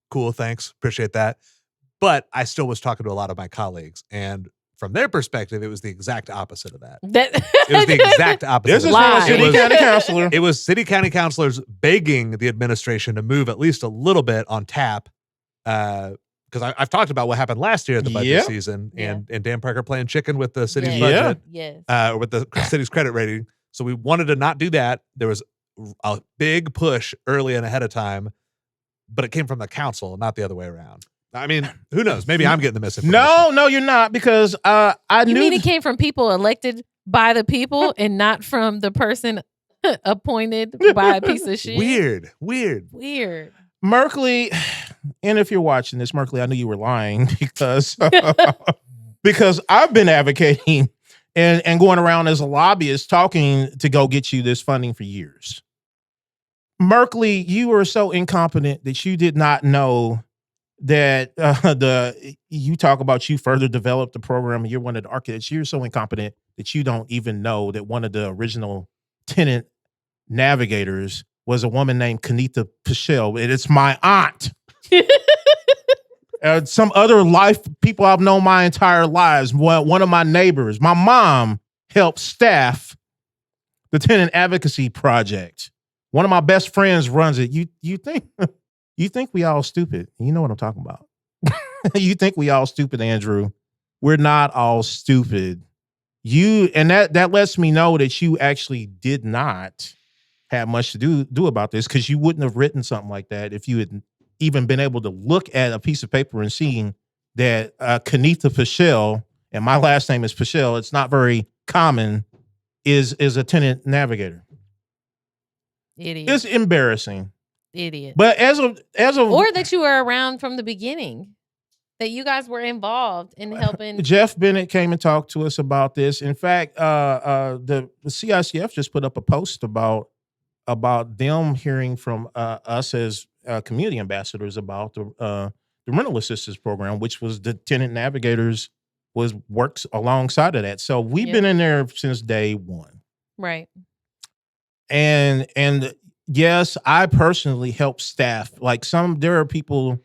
cool, thanks, appreciate that. But I still was talking to a lot of my colleagues, and from their perspective, it was the exact opposite of that. It was the exact opposite. This is from a city county councilor. It was city county councilors begging the administration to move at least a little bit on TAP, because I've talked about what happened last year at the budget season, and Dan Parker playing chicken with the city's budget, or with the city's credit rating. So we wanted to not do that. There was a big push early and ahead of time, but it came from the council, not the other way around. I mean, who knows? Maybe I'm getting the misinformation. No, you're not, because I knew. You mean it came from people elected by the people and not from the person appointed by a piece of shit? Weird. Merkley, and if you're watching this, Merkley, I knew you were lying because because I've been advocating and going around as a lobbyist talking to go get you this funding for years. Merkley, you were so incompetent that you did not know that you talk about you further developed the program and you're one of the architects. You're so incompetent that you don't even know that one of the original tenant navigators was a woman named Kenita Pichelle, and it's my aunt. Some other people I've known my entire lives. One of my neighbors, my mom, helped staff the tenant advocacy project. One of my best friends runs it. You think we all stupid? You know what I'm talking about. You think we all stupid, Andrew? We're not all stupid. That lets me know that you actually did not have much to do about this, because you wouldn't have written something like that if you had even been able to look at a piece of paper and seeing that Kenita Pichelle, and my last name is Pichelle, it's not very common, is a tenant navigator. Idiot. It's embarrassing. Idiot. But as of or that you were around from the beginning, that you guys were involved in helping. Jeff Bennett came and talked to us about this. In fact, the CICF just put up a post about them hearing from us as community ambassadors about the rental assistance program, which was the tenant navigators works alongside of that. So we've been in there since day one. Right. And yes, I personally help staff. Like there are people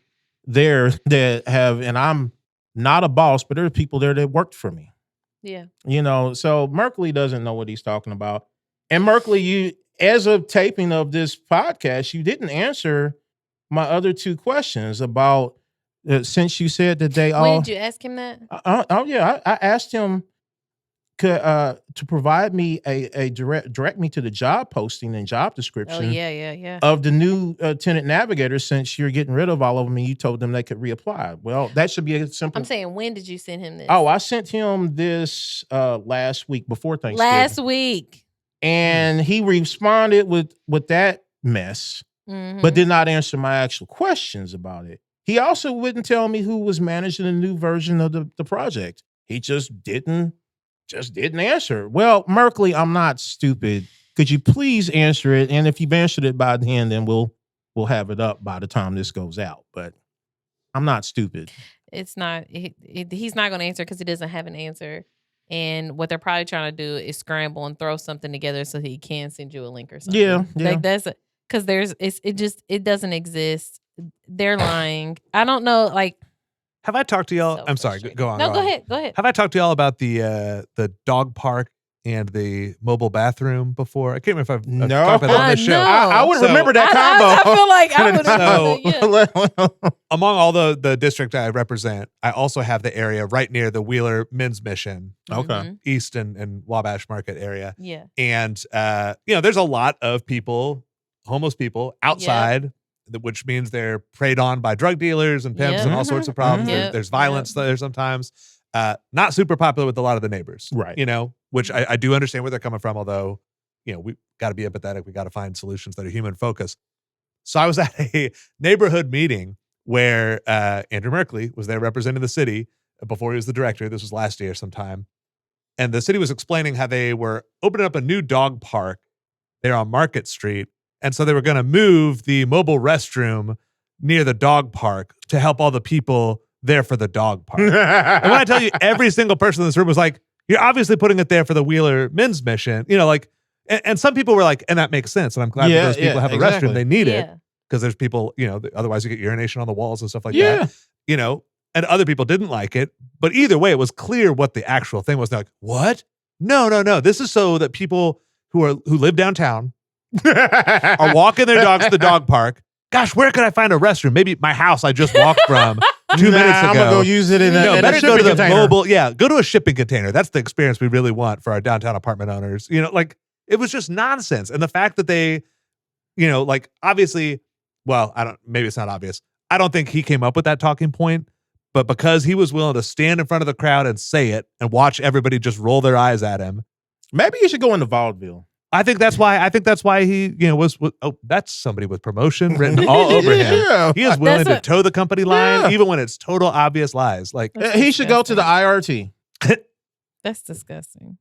there that have, and I'm not a boss, but there are people there that worked for me. Yeah. So Merkley doesn't know what he's talking about. And Merkley, you, as of taping of this podcast, you didn't answer my other 2 questions about, since you said that they all. When did you ask him that? I asked him to provide me a direct me to the job posting and job description. Oh, yeah. Of the new tenant navigators, since you're getting rid of all of them and you told them they could reapply. Well, that should be a simple. I'm saying, when did you send him this? Oh, I sent him this last week before Thanksgiving. Last week. And he responded with that mess, but did not answer my actual questions about it. He also wouldn't tell me who was managing the new version of the project. He just didn't answer. Well, Merkley, I'm not stupid. Could you please answer it? And if you've answered it by then we'll have it up by the time this goes out. But I'm not stupid. It's not. He's not going to answer because he doesn't have an answer. And what they're probably trying to do is scramble and throw something together so he can send you a link or something. Yeah. Like that's because it doesn't exist. They're lying. I don't know. Like, have I talked to y'all? So I'm sorry. Go on. No, go ahead. Go ahead. Have I talked to y'all about the dog park and the mobile bathroom before? I can't remember if I've talked about that on the show. No. I would remember that combo. I feel like I would. So, among all the district I represent, I also have the area right near the Wheeler Men's Mission, Okay, East and Wabash Market area. Yeah, and there's a lot of people, homeless people outside. Which means they're preyed on by drug dealers and pimps and all sorts of problems. There's violence there sometimes. Not super popular with a lot of the neighbors, right? Which I do understand where they're coming from. Although, we got to be empathetic. We got to find solutions that are human focused. So I was at a neighborhood meeting where Andrew Merkley was there representing the city before he was the director. This was last year sometime. And the city was explaining how they were opening up a new dog park there on Market Street. And so they were going to move the mobile restroom near the dog park to help all the people there for the dog park. And when I tell you, every single person in this room was like, you're obviously putting it there for the Wheeler Men's Mission. And some people were like, and that makes sense. And I'm glad that those people have a restroom. They need it because there's people, otherwise you get urination on the walls and stuff like that. And other people didn't like it. But either way, it was clear what the actual thing was. They're like, what? No. This is so that people who live downtown are walking their dogs to the dog park. Gosh, where could I find a restroom? Maybe my house I just walked from 2 minutes ago. I'm gonna go use it in a better shipping go to the container. mobile. Yeah, go to a shipping container. That's the experience we really want for our downtown apartment owners. It was just nonsense. And the fact that they, obviously, well, maybe it's not obvious. I don't think he came up with that talking point, but because he was willing to stand in front of the crowd and say it and watch everybody just roll their eyes at him. Maybe you should go into vaudeville. I think that's why he, was that's somebody with promotion written all over him. Yeah. He is willing to toe the company line, even when it's total obvious lies. Like he should go to the IRT. That's disgusting.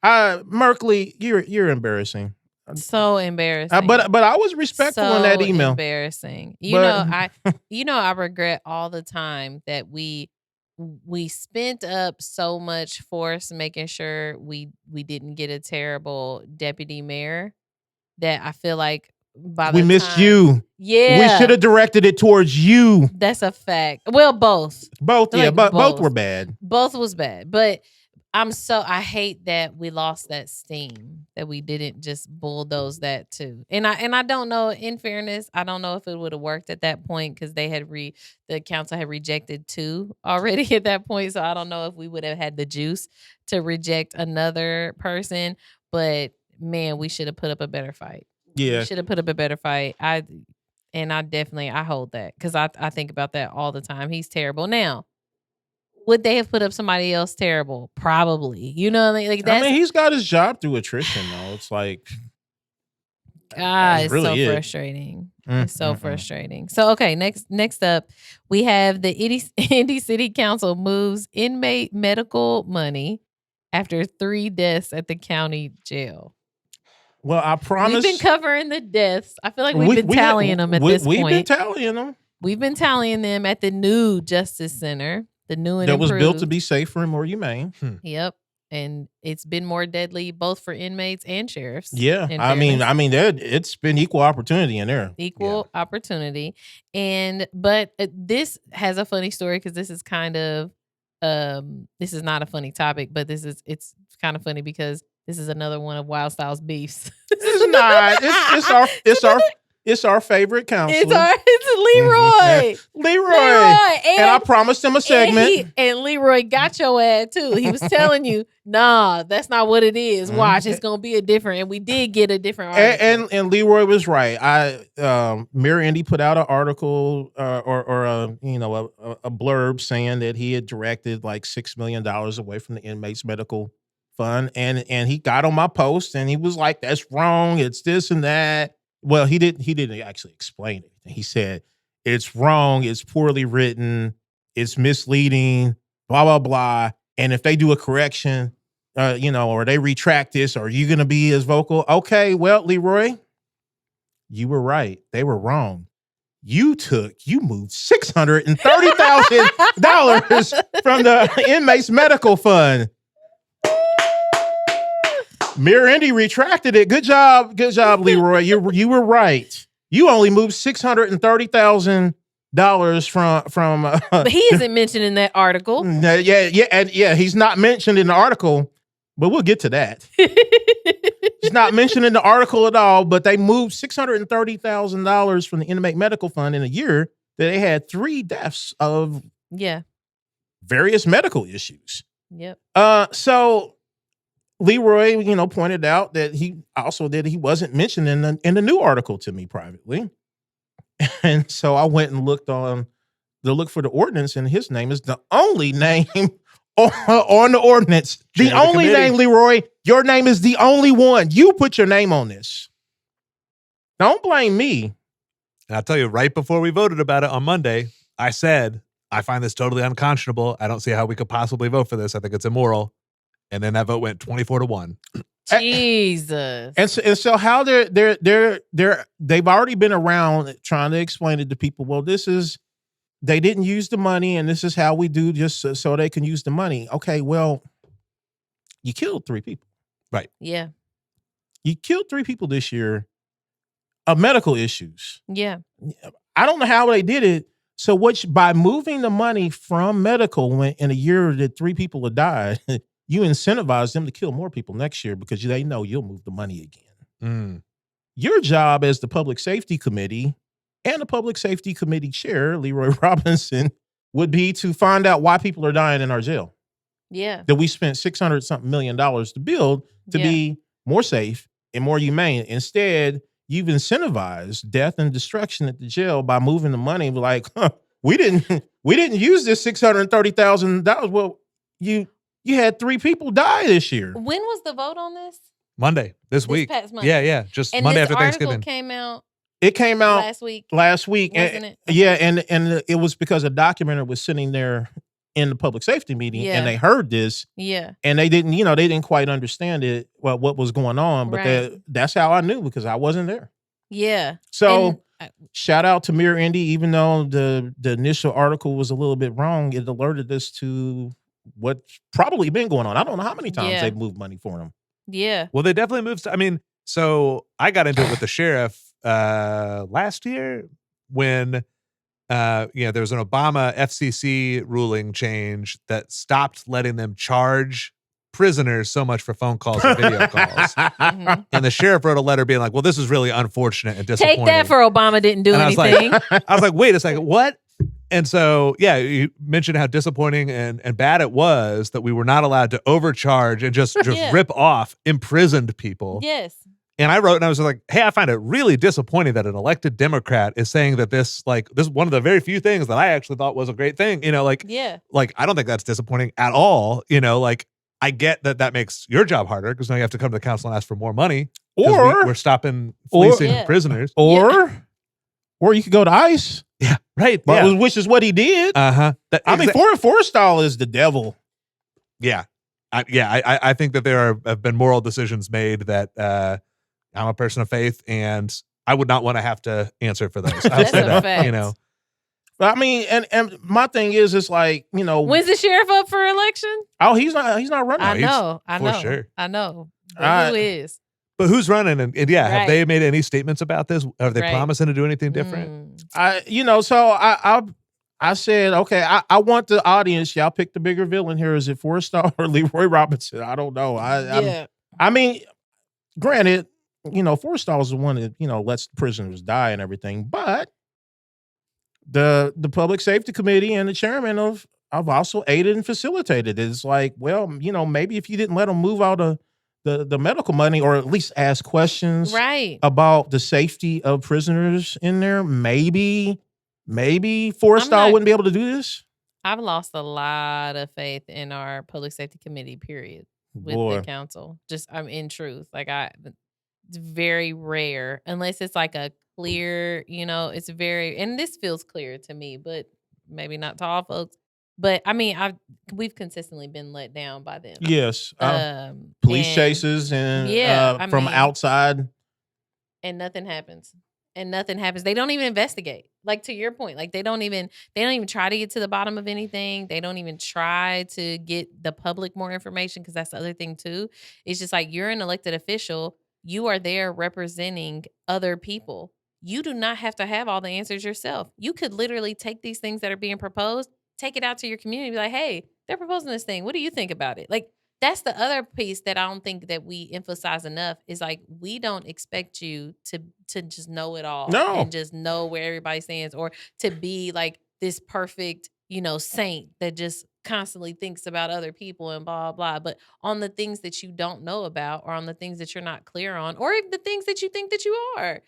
Merkley, you're embarrassing. So embarrassing. But I was respectful in that email. Embarrassing. I regret all the time that we spent up so much force making sure we didn't get a terrible deputy mayor that I feel like we missed you. Yeah. We should have directed it towards you. That's a fact. Well, both. Both, yeah, but both were bad. Both was bad. But I hate that we lost that steam, that we didn't just bulldoze that too. And I don't know, in fairness, I don't know if it would have worked at that point because the council had rejected 2 already at that point. So I don't know if we would have had the juice to reject another person. But man, we should have put up a better fight. Yeah. We should have put up a better fight. I hold that because I think about that all the time. He's terrible. Now, would they have put up somebody else terrible? Probably. You know what I mean? Like that's, he's got his job through attrition, though. It's like, it's really so frustrating. It's so frustrating. So, okay, next up, we have the Indy City Council moves inmate medical money after 3 deaths at the county jail. Well, I promise. We've been covering the deaths. I feel like we've been tallying them at this point. We've been tallying them. We've been tallying them at the new Justice Center. The new and that improved. Was built to be safer and more humane. Yep, and it's been more deadly both for inmates and sheriffs. Yeah, I mean, it's been equal opportunity in there. Equal opportunity, but this has a funny story because this is kind of this is not a funny topic, but it's kind of funny because this is another one of Wild Styles beefs. It's not. It's our favorite counselor. It's Leroy. And I promised him a segment. And Leroy got your ass too. He was telling you, nah, that's not what it is. Watch, it's gonna be a different. And we did get a different article. And Leroy was right. Mirror Indy put out an article or a blurb saying that he had directed like $6 million away from the inmates' medical fund, and he got on my post and he was like, "That's wrong. It's this and that." Well, he didn't actually explain it. He said it's wrong, it's poorly written, it's misleading, blah, blah, blah. And if they do a correction, or they retract this, are you going to be as vocal? Okay, well, Leroy, you were right. They were wrong. You moved $630,000 from the inmates medical fund. Mirror Indy retracted it. Good job, Leroy. You were right. You only moved $630,000 from. But he isn't mentioned in that article. Yeah. He's not mentioned in the article, but we'll get to that. He's not mentioned in the article at all. But they moved $630,000 from the inmate medical fund in a year that they had 3 deaths of various medical issues. Yep. So Leroy, pointed out that he wasn't mentioned in the new article to me privately. And so I went and look for the ordinance, and his name is the only name on the ordinance. The only name, Leroy. Your name is the only one. You put your name on this. Don't blame me. And I'll tell you, right before we voted about it on Monday, I said, I find this totally unconscionable. I don't see how we could possibly vote for this. I think it's immoral. And then that vote went 24-1. Jesus. And so how they've already been around trying to explain it to people. Well, they didn't use the money, and this is how we do, just so they can use the money. Okay, well, you killed 3 people. Right. Yeah. You killed 3 people this year of medical issues. Yeah. I don't know how they did it. So by moving the money from medical in a year that 3 people have died, you incentivize them to kill more people next year because they know you'll move the money again. Your job as the Public Safety Committee and the Public Safety Committee Chair, Leroy Robinson, would be to find out why people are dying in our jail. Yeah. That we spent $600-something million to build to be more safe and more humane. Instead, you've incentivized death and destruction at the jail by moving the money. Like, we didn't use this $630,000. Well, you had 3 people die this year. When was the vote on this? Monday, this week. Past Monday. Yeah. Just and Monday after Thanksgiving. It came out last week, wasn't it? Yeah, and it was because a documenter was sitting there in the public safety meeting, and they heard this. Yeah, and they didn't quite understand it, what was going on. But that's how I knew, because I wasn't there. Yeah. So shout out to Mirror Indy, even though the initial article was a little bit wrong, it alerted us to what's probably been going on. I don't know how many times they've moved money for them. Yeah. Well, they definitely moved. So I got into it with the sheriff last year when there was an Obama FCC ruling change that stopped letting them charge prisoners so much for phone calls and video calls. Mm-hmm. And the sheriff wrote a letter being like, well, this is really unfortunate and disappointing. Take that for Obama didn't do anything. I was like, wait a second, what? And so, you mentioned how disappointing and bad it was that we were not allowed to overcharge and just rip off imprisoned people. Yes. And I wrote, and I was like, hey, I find it really disappointing that an elected Democrat is saying that this is one of the very few things that I actually thought was a great thing. I don't think that's disappointing at all. I get that makes your job harder because now you have to come to the council and ask for more money. Or we're stopping fleecing prisoners. Or you could go to ICE. Yeah, right. Which is what he did. Forrestal is the devil. Yeah. I think that there have been moral decisions made that I'm a person of faith, and I would not want to have to answer for those. I'll That's say a that, fact. But and my thing is, it's like, when's the sheriff up for election? Oh, he's not running. I know. For sure. I know. But who is? But who's running? And have they made any statements about this? Are they promising to do anything different? I said, okay, I want the audience. Y'all pick the bigger villain here. Is it Forrestal or Leroy Robinson? I don't know. Granted, Forrestal is the one that, lets prisoners die and everything. But the Public Safety Committee and the chairman have also aided and facilitated. It's like, well, maybe if you didn't let them move out of the medical money, or at least ask questions about the safety of prisoners in there, maybe Forrestal wouldn't be able to do this. I've lost a lot of faith in our Public Safety Committee, period, with the council. Just, in truth, it's very rare, unless it's like a clear, it's very, and this feels clear to me, but maybe not to all folks. But I mean, we've consistently been let down by them. Yes. Police chases and from outside. And nothing happens. They don't even investigate. Like, to your point, like they don't even try to get to the bottom of anything. They don't even try to get the public more information, because that's the other thing too. It's just like, you're an elected official. You are there representing other people. You do not have to have all the answers yourself. You could literally take these things that are being proposed, take it out to your community, be like, hey, they're proposing this thing. What do you think about it? Like, that's the other piece that I don't think that we emphasize enough, is like, we don't expect you to just know it all. No. And just know where everybody stands, or to be like this perfect, saint that just constantly thinks about other people and blah, blah. But on the things that you don't know about, or on the things that you're not clear on, or the things that you think that you are,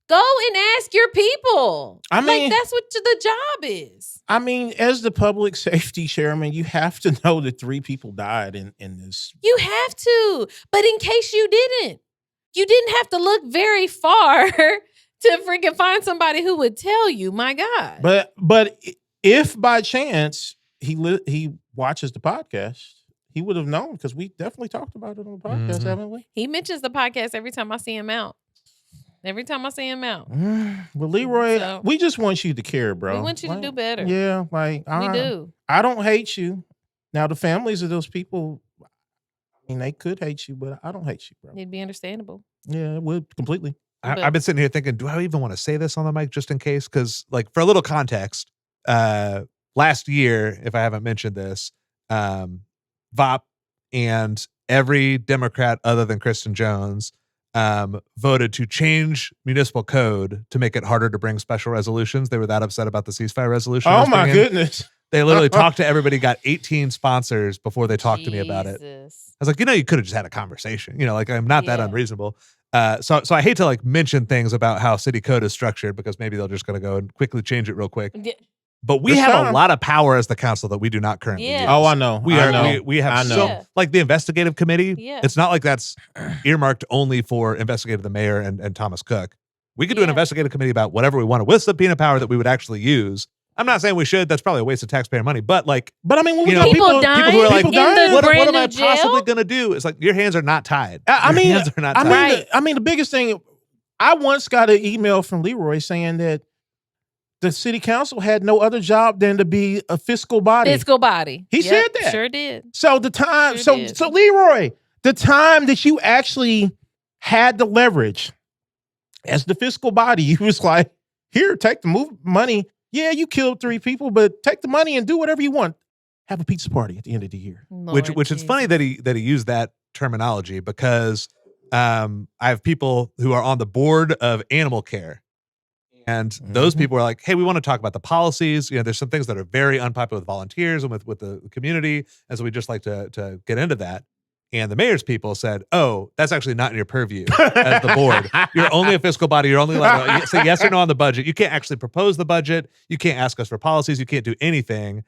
go and ask your people. I mean, that's what the job is. I mean, as the public safety chairman, you have to know that 3 people died in this. You have to. But in case you didn't have to look very far to freaking find somebody who would tell you. My God. But if by chance he watches the podcast, he would have known, because we definitely talked about it on the podcast, haven't we? He mentions the podcast every time I see him out. Well, Leroy, we just want you to care, bro. We want you to do better. Yeah, like we do. I don't hate you. Now, the families of those people, I mean, they could hate you, but I don't hate you, bro. It'd be understandable. Yeah, it would, completely. I've been sitting here thinking, do I even want to say this on the mic just in case? Because, like, for a little context, last year, if I haven't mentioned this, VOP and every Democrat other than Kristen Jones voted to change municipal code to make it harder to bring special resolutions. They were that upset about the ceasefire resolution. Oh my goodness. They literally talked to everybody, got 18 sponsors before they talked to me about it. I was like, you could have just had a conversation. Like, I'm not that unreasonable. So I hate to like mention things about how city code is structured, because maybe they're just going to go and quickly change it real quick. But we have a lot of power as the council that we do not currently use. Oh, I know. We have like the investigative committee. Yeah. It's not like that's earmarked only for investigating the mayor and Thomas Cook. We could do an investigative committee about whatever we want with subpoena power that we would actually use. I'm not saying we should. That's probably a waste of taxpayer money. But like, I mean, when we people who are like, what am I possibly going to do? It's like, your hands are not tied. Hands are not tied. I mean, the biggest thing, I once got an email from Leroy saying that the city council had no other job than to be a fiscal body. He said that. Sure did. So the time, so Leroy, the time that you actually had the leverage as the fiscal body, you was like, here, take the money. Yeah, you killed 3 people, but take the money and do whatever you want. Have a pizza party at the end of the year. Which is funny that he used that terminology, because I have people who are on the board of animal care. And those people are like, hey, we want to talk about the policies. There's some things that are very unpopular with volunteers and with the community. And so we just like to get into that. And the mayor's people said, oh, that's actually not in your purview as the board. You're only a fiscal body. You're only allowed to say yes or no on the budget. You can't actually propose the budget. You can't ask us for policies. You can't do anything.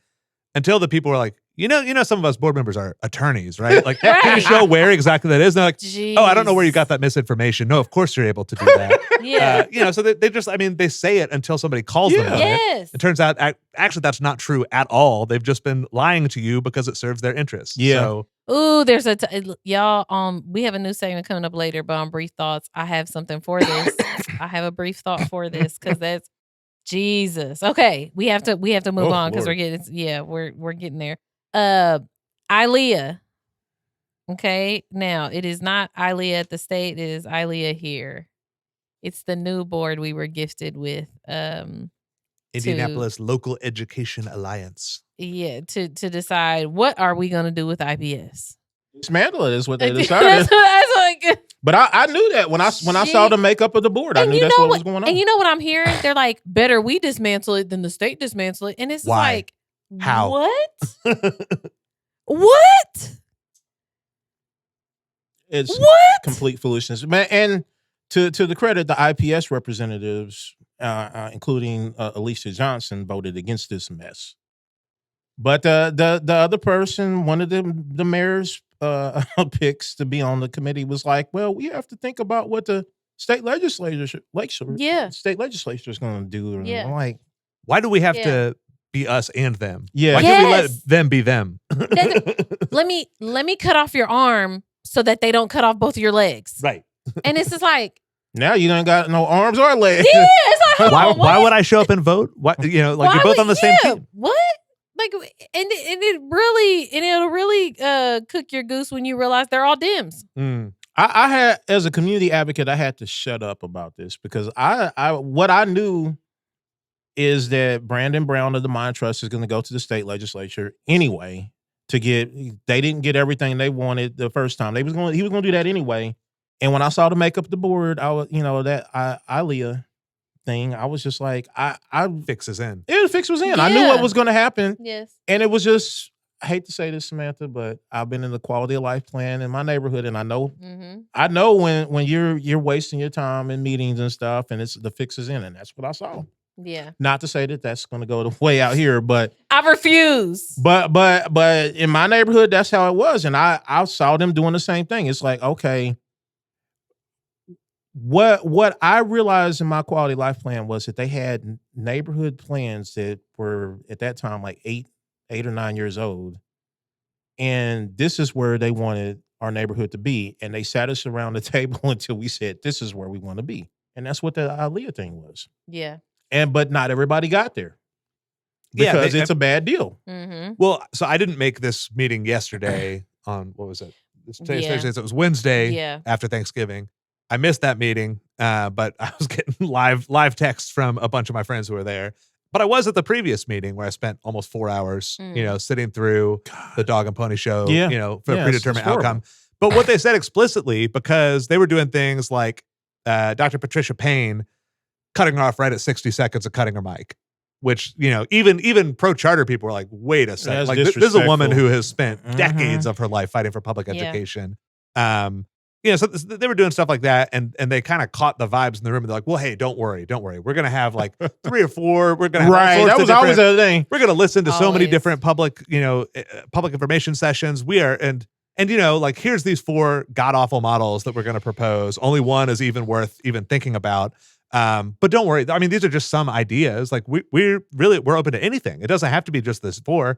Until the people were like, some of us board members are attorneys, right? Like, can you show where exactly that is? And they're like, Jeez. oh, I don't know where you got that misinformation. No, of course you're able to do that. So they just, they say it until somebody calls them on it. It turns out, actually, that's not true at all. They've just been lying to you because it serves their interests. Yeah. So, ooh, there's y'all, we have a new segment coming up later, but on Brief Thoughts, I have something for this. I have a brief thought for this, because that's Jesus. Okay, we have to move on, because we're getting there. ILEA. Okay, now it is not ILEA at the state, it is ILEA here. It's the new board we were gifted with. Indianapolis Local Education Alliance. Yeah, to decide what are we going to do with IPS. Dismantle it is what they decided. But I knew that when I saw the makeup of the board, I knew that's what was going on. And you know what I'm hearing? They're like, better we dismantle it than the state dismantle it. And it's like, how? What? What? It's complete foolishness, man. And to the credit, the IPS representatives, including Alicia Johnson, voted against this mess. But the other person, one of the mayor's picks to be on the committee, was like, well, we have to think about what the state legislature, Yeah. state legislature is going to do it. Yeah. I'm like, why do we have to be us and them? Yeah. Why can't we let them be them? let me cut off your arm so that they don't cut off both of your legs. Right. And it's just like, now you don't got no arms or legs. yeah, it's like, why would I show up and vote? Why, you know, like, you're both on the same team. What? Like, and it'll really cook your goose when you realize they're all Dems. I had, as a community advocate, I had to shut up about this because what I knew is that Brandon Brown of the Mind Trust is going to go to the state legislature anyway they didn't get everything they wanted the first time. He was going to do that anyway. And when I saw the make up the board, I was, that ILEA thing, I was just like, fix is in. The fix was in. Yeah. I knew what was going to happen. Yes. And it was just, I hate to say this, Samantha, but I've been in the quality of life plan in my neighborhood, and I know when you're wasting your time in meetings and stuff, and the fix is in, and that's what I saw. Yeah. Not to say that that's going to go the way out here, but I refuse. But in my neighborhood, that's how it was, and I saw them doing the same thing. It's like, okay, what I realized in my quality of life plan was that they had neighborhood plans that were at that time like 8 or 9 years old, and this is where they wanted our neighborhood to be, and they sat us around the table until we said this is where we want to be, and that's what the ILEA thing was. Yeah. But not everybody got there because it's a bad deal. Well, so I didn't make this meeting yesterday on, what was it? Today's Thursday, so it was Wednesday after Thanksgiving. I missed that meeting, but I was getting live texts from a bunch of my friends who were there. But I was at the previous meeting where I spent almost 4 hours, sitting through the dog and pony show, for a predetermined outcome. But what they said explicitly, because they were doing things like Dr. Patricia Payne cutting her off right at 60 seconds of cutting her mic, which, even pro-charter people were like, wait a second. Like, this is a woman who has spent decades of her life fighting for public education. So they were doing stuff like that, and they kind of caught the vibes in the room, and they're like, well, hey, don't worry. We're going to have like 3 or 4. We're going to have right. That was always the thing. We're going to listen to so many different public information sessions. We are, and like, here's these 4 god-awful models that we're going to propose. Only one is even worth even thinking about. But don't worry. I mean, these are just some ideas. Like, we're open to anything. It doesn't have to be just this 4.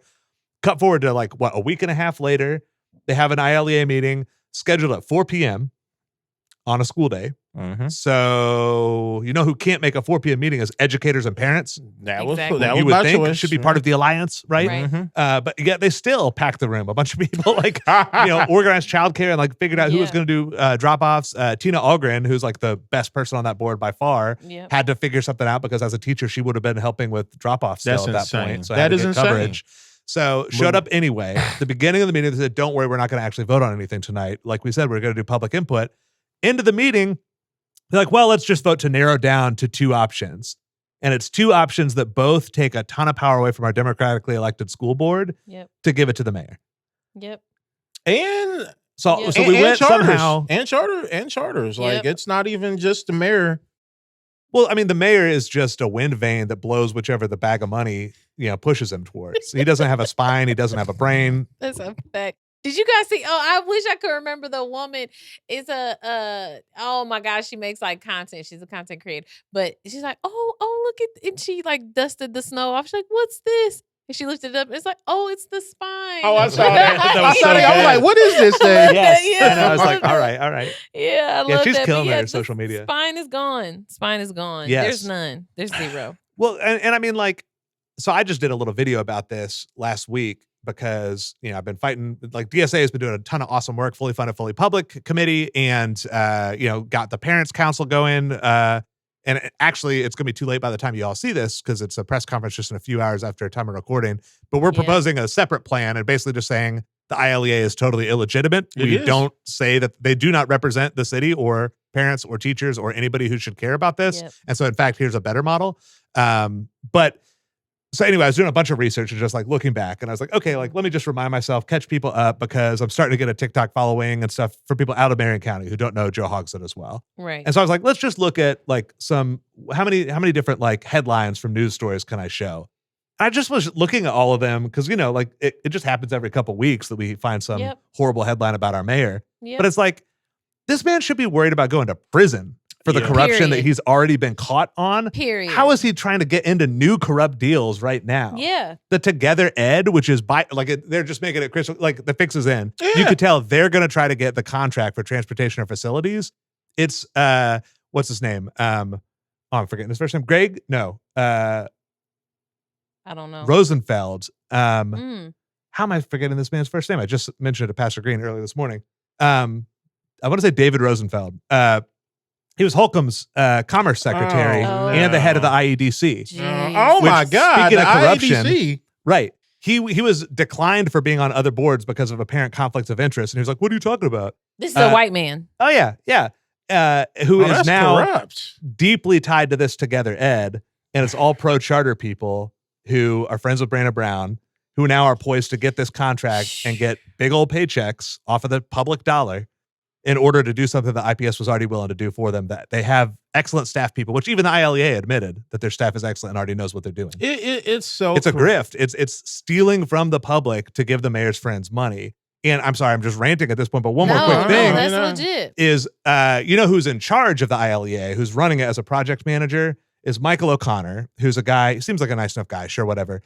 Cut forward to like, a week and a half later, they have an ILEA meeting scheduled at 4 p.m. on a school day. So, who can't make a 4 p.m. meeting is educators and parents. That was you would think should be part of the alliance, right? But yet they still packed the room. A bunch of people organized childcare and like figured out who was going to do drop-offs. Tina Algren, who's like the best person on that board by far, had to figure something out because as a teacher, she would have been helping with drop-offs still at that point. So that is insane. Coverage. So showed up anyway. The beginning of the meeting, they said, don't worry, we're not going to actually vote on anything tonight. Like we said, we're going to do public input. Into the meeting, they're like, well, let's just vote to narrow down to 2 options. And it's 2 options that both take a ton of power away from our democratically elected school board to give it to the mayor. And so we went charters, somehow. And charters. Like, it's not even just the mayor. Well, I mean, the mayor is just a wind vane that blows whichever the bag of money, pushes him towards. He doesn't have a spine. He doesn't have a brain. That's a fact. Did you guys see? Oh, I wish I could remember the woman. Is oh my gosh, she makes like content. She's a content creator. But she's like, oh, look at, and she like dusted the snow off. She's like, what's this? And she lifted it up, and it's like, oh, it's the spine. Oh, I saw that. I was like, what is this thing? Yes. And I was like, all right. Yeah, I love she's that. killing her social media. Spine is gone. Yes. There's none. There's 0. Well, and I mean, like, so I just did a little video about this last week because, I've been fighting, like, DSA has been doing a ton of awesome work, fully funded, fully public committee, and, got the parents council going. And actually, it's going to be too late by the time you all see this because it's a press conference just in a few hours after time of recording. But we're proposing a separate plan and basically just saying the ILEA is totally illegitimate. We don't say that they do not represent the city or parents or teachers or anybody who should care about this. And so, in fact, here's a better model. So anyway, I was doing a bunch of research and just like looking back, and I was like, okay, like, let me just remind myself, catch people up, because I'm starting to get a TikTok following and stuff for people out of Marion County who don't know Joe Hogsett as well. Right. And so I was like, let's just look at like how many different like headlines from news stories can I show? I just was looking at all of them because, like it just happens every couple of weeks that we find some horrible headline about our mayor. But it's like, this man should be worried about going to prison for the corruption that Period. he's already been caught on. Period. How is he trying to get into new corrupt deals right now? Yeah. The Together Ed, which is they're just making it crystal, like the fix is in. Yeah. You could tell they're going to try to get the contract for transportation or facilities. It's what's his name? I'm forgetting his first name. Greg? No. I don't know. Rosenfeld. How am I forgetting this man's first name? I just mentioned it to Pastor Green earlier this morning. I want to say David Rosenfeld. He was Holcomb's commerce secretary and the head of the IEDC. Oh my God! Speaking of corruption, IEDC. right? He was declined for being on other boards because of apparent conflicts of interest, and he was like, "What are you talking about?" This is a white man. Oh yeah. Who is now corrupt. deeply tied to this Together Ed, and it's all pro charter people who are friends with Brandon Brown, who now are poised to get this contract and get big old paychecks off of the public dollar in order to do something that IPS was already willing to do for them. That they have excellent staff people, which even the ILEA admitted that their staff is excellent and already knows what they're doing. It's a grift. It's stealing from the public to give the mayor's friends money. And I'm sorry, I'm just ranting at this point, but one more quick thing that's legit. is, who's in charge of the ILEA, who's running it as a project manager, is Michael O'Connor, who's a guy, he seems like a nice enough guy, sure, whatever.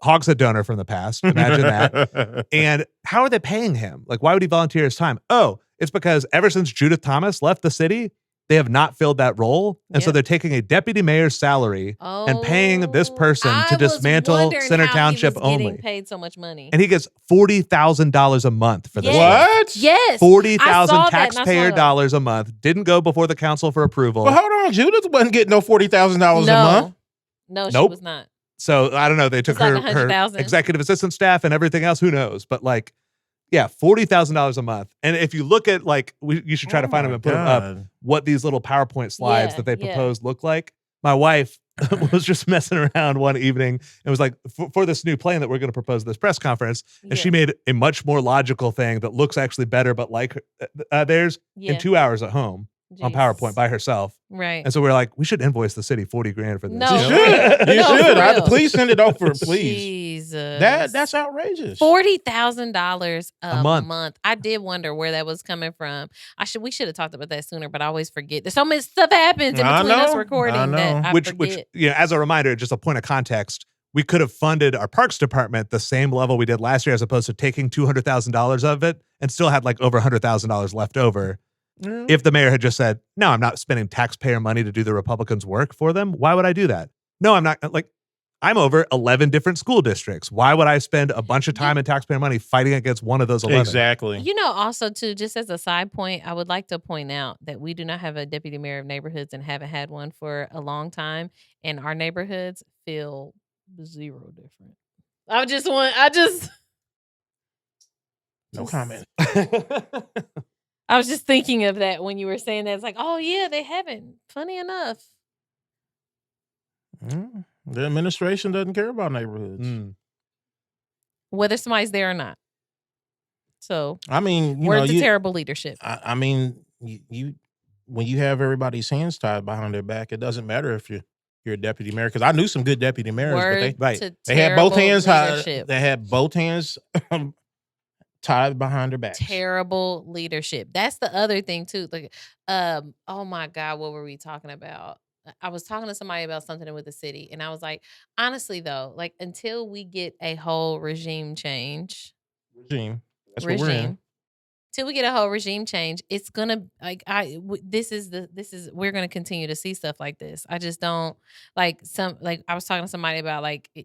Hogshead donor from the past, imagine that. And how are they paying him? Like, why would he volunteer his time? Oh, it's because ever since Judith Thomas left the city, they have not filled that role. And so they're taking a deputy mayor's salary and paying this person to dismantle Center Township only. Getting paid so much money. And he gets $40,000 a month for this. What? Yes. 40,000 taxpayer dollars a month. Didn't go before the council for approval. Well, hold on. Judith wasn't getting no $40,000 a month. No, she Nope. was not. So I don't know. They took like her executive assistant staff and everything else. Who knows? But like, yeah, $40,000 a month. And if you look at you should try to find them and put them up. What these little PowerPoint slides that they proposed look like. My wife was just messing around one evening and was like, for this new plan that we're going to propose at this press conference, and she made a much more logical thing that looks actually better, but like theirs in 2 hours at home. On PowerPoint by herself. Right. And so we're like, we should invoice the city $40,000 for this. No. You should. You should. Please send it over, please. Jesus. That's outrageous. $40,000 a month. I did wonder where that was coming from. We should have talked about that sooner, but I always forget. There's so much stuff happens in between us recording that I forget. Which, as a reminder, just a point of context, we could have funded our parks department the same level we did last year, as opposed to taking $200,000 of it and still had like over $100,000 left over. If the mayor had just said, no, I'm not spending taxpayer money to do the Republicans' work for them, why would I do that? No, I'm not. Like, I'm over 11 different school districts. Why would I spend a bunch of time and taxpayer money fighting against one of those 11? Exactly. Also, too, just as a side point, I would like to point out that we do not have a deputy mayor of neighborhoods and haven't had one for a long time. And our neighborhoods feel zero different. No comment. I was just thinking of that when you were saying that. It's like, oh, yeah, they haven't. Funny enough. The administration doesn't care about neighborhoods. Whether somebody's there or not. So, I mean, we're the terrible leadership. I mean, you when you have everybody's hands tied behind their back, it doesn't matter if you're a deputy mayor. Because I knew some good deputy mayors, but they had both hands tied. They had both hands tied behind their backs. Terrible leadership. That's the other thing too. Like, oh my God, what were we talking about? I was talking to somebody about something with the city, and I was like, honestly though, like until we get a whole regime change, that's what we're in. Till we get a whole regime change, it's gonna we're gonna continue to see stuff like this. I just don't I was talking to somebody about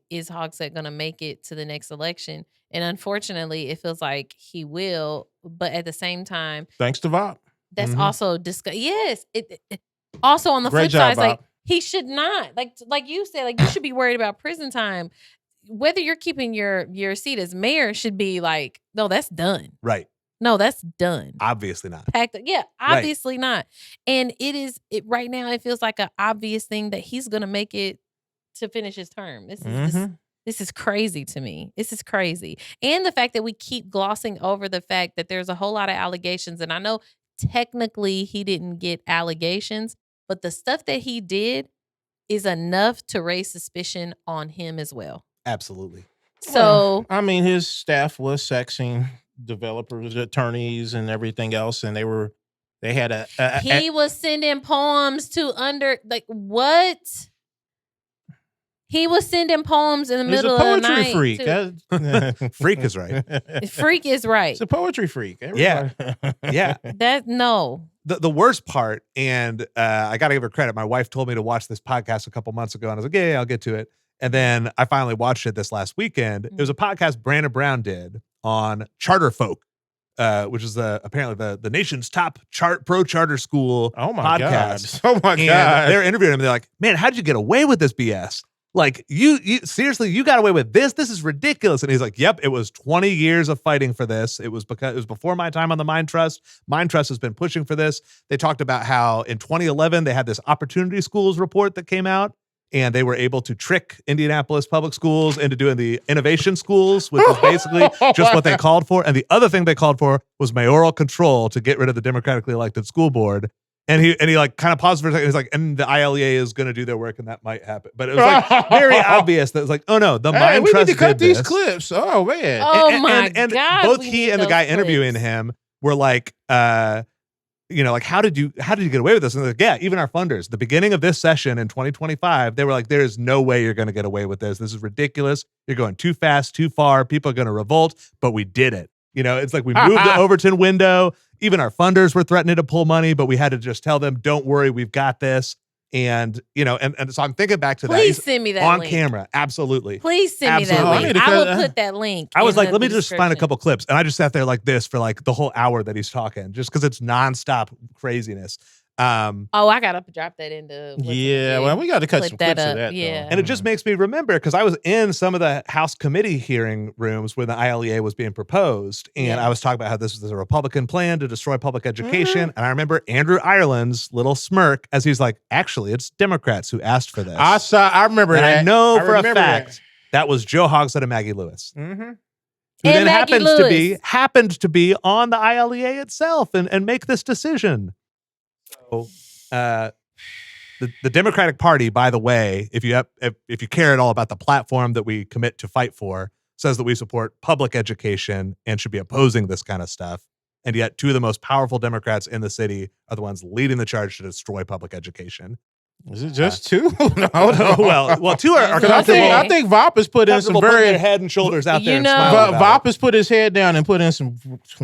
is Hogshead gonna make it to the next election? And unfortunately, it feels like he will. But at the same time, thanks to Vape, that's also Yes, also on the flip side, Vape. He should not like you said. You should be worried about prison time. Whether you're keeping your seat as mayor should be no, that's done. Right. No, that's done. Obviously not. Obviously not. And right now it feels like an obvious thing that he's gonna make it to finish his term. This is crazy to me. This is crazy. And the fact that we keep glossing over the fact that there's a whole lot of allegations. And I know technically he didn't get allegations, but the stuff that he did is enough to raise suspicion on him as well. Absolutely. So, I mean, his staff was sexing developers, attorneys, and everything else, and they were They had he was sending poems to what? He was sending poems in the middle of the night. He's a poetry freak. Freak is right. Freak is right. He's a poetry freak. Everybody. Yeah. The worst part, and I got to give her credit. My wife told me to watch this podcast a couple months ago, and I was like, yeah, I'll get to it. And then I finally watched it this last weekend. It was a podcast Brandon Brown did on charter folk, which is apparently the nation's top pro charter school podcast. Oh my God. They're interviewing him. And they're like, man, how'd you get away with this BS? Like, you seriously, you got away with this? This is ridiculous. And he's like, yep, it was 20 years of fighting for this. It was before my time on the Mind Trust. Mind Trust has been pushing for this. They talked about how in 2011, they had this opportunity schools report that came out, and they were able to trick Indianapolis public schools into doing the innovation schools, which was basically just what they called for. And the other thing they called for was mayoral control to get rid of the democratically elected school board. And he like kind of paused for a second. He's like, and the ILEA is going to do their work, and that might happen. But it was like very obvious that it was like, oh no, the Mind Trust need to cut these this. clips. Oh man. And God, both he and the guy interviewing him were like, like, how did you get away with this? And they're like, yeah, even our funders, the beginning of this session in 2025, they were like, there is no way you're going to get away with this. This is ridiculous. You're going too fast, too far. People are going to revolt, but we did it. It's like we moved the Overton window. Even our funders were threatening to pull money, but we had to just tell them, don't worry, we've got this. And, and so I'm thinking back to that. Please send me that on link. Camera. Absolutely. Please send me that link. I will put that link. I was like, let me just find a couple clips. And I just sat there like this for like the whole hour that he's talking, just because it's nonstop craziness. I gotta drop that into. Well, we got to cut some clips of that. Yeah, and it just makes me remember because I was in some of the House committee hearing rooms when the ILEA was being proposed, and I was talking about how this was a Republican plan to destroy public education. And I remember Andrew Ireland's little smirk as he's like, "Actually, it's Democrats who asked for this." I remember and that. I know for a fact that was Joe Hogsett and Maggie Lewis. Mm-hmm. Who then happened to be on the ILEA itself and make this decision. So, the Democratic Party, by the way, if you care at all about the platform that we commit to fight for, says that we support public education and should be opposing this kind of stuff. And yet, two of the most powerful Democrats in the city are the ones leading the charge to destroy public education. Is it just two? No. Well, two are comfortable. I think Vop has put in some very their head and shoulders out there. Vop has put his head down and put in some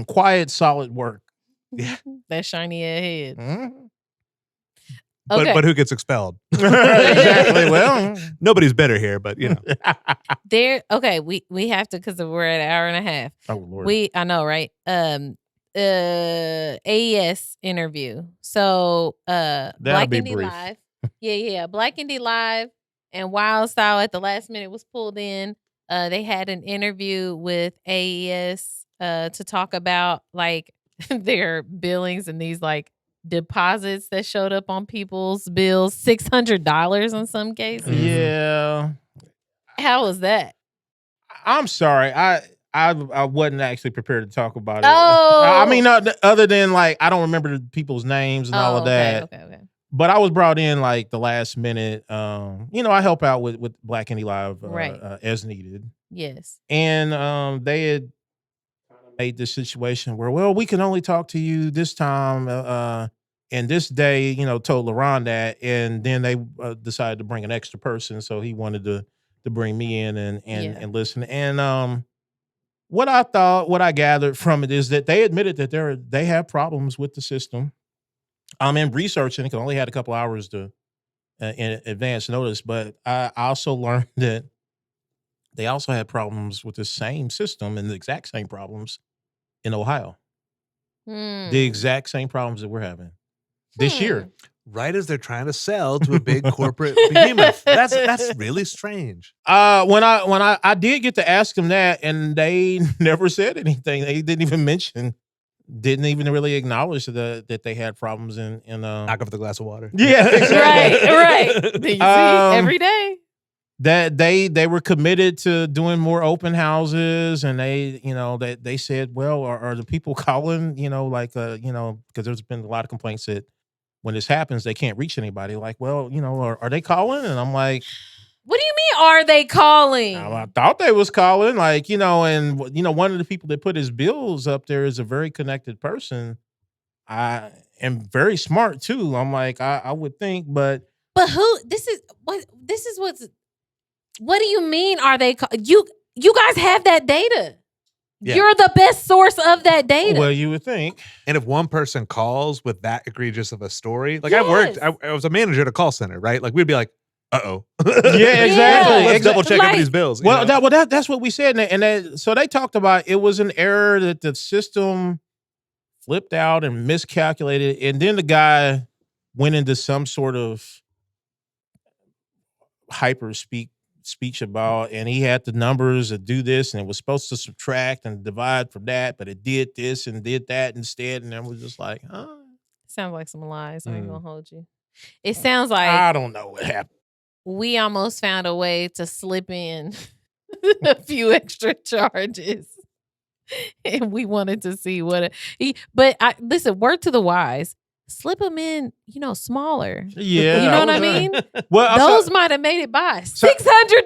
quiet, solid work. Yeah, that shiny head. Mm-hmm. Okay. But who gets expelled? Exactly. Well, nobody's better here, but we have to because we're at an hour and a half. Oh Lord. I know, right? AES interview. So Black Indie Live. Yeah. Black Indie Live and Wild Style at the last minute was pulled in. They had an interview with AES to talk about like their billings and these like deposits that showed up on people's bills, $600 in some cases. Yeah. How was that? I'm sorry. I wasn't actually prepared to talk about it. Oh. I mean, other than like, I don't remember the people's names and all of that. Okay. But I was brought in like the last minute. I help out with Black Indie Live as needed. Yes. And they had made this situation where, well, we can only talk to you this time and this day, told LaRon that. And then they decided to bring an extra person. So he wanted to bring me in and listen. And what I gathered from it is that they admitted that they have problems with the system. I'm in research and I only had a couple hours to in advance notice, but I also learned that they also had problems with the same system and the exact same problems in Ohio. The exact same problems that we're having this year. Right as they're trying to sell to a big corporate behemoth. That's really strange. When I did get to ask them that, and they never said anything. They didn't even really acknowledge that they had problems in knock off the glass of water. Yeah, exactly. right. You see every day. That they were committed to doing more open houses, and they said, well, are the people calling, because there's been a lot of complaints that when this happens, they can't reach anybody. Like, well, are they calling? And I'm like, what do you mean, are they calling? I thought they was calling, one of the people that put his bills up there is a very connected person. and very smart too. I'm like, I would think, but who? This is what's. What do you mean? Are they? You guys have that data. Yeah. You're the best source of that data. Well, you would think. And if one person calls with that egregious of a story, like I was a manager at a call center, right? Like we'd be like, uh-oh. Yeah, exactly. Let's double check over these bills. Well, that's what we said. And so they talked about it was an error that the system flipped out and miscalculated. And then the guy went into some sort of hyper speech about, and he had the numbers to do this, and it was supposed to subtract and divide from that, but it did this and did that instead. And I was just like, huh? Sounds like some lies. I ain't gonna hold you. It sounds like I don't know what happened. We almost found a way to slip in a few extra charges. And we wanted to see listen, word to the wise, slip them in, smaller. Yeah. You know what I mean? Well, those might have made it by $600.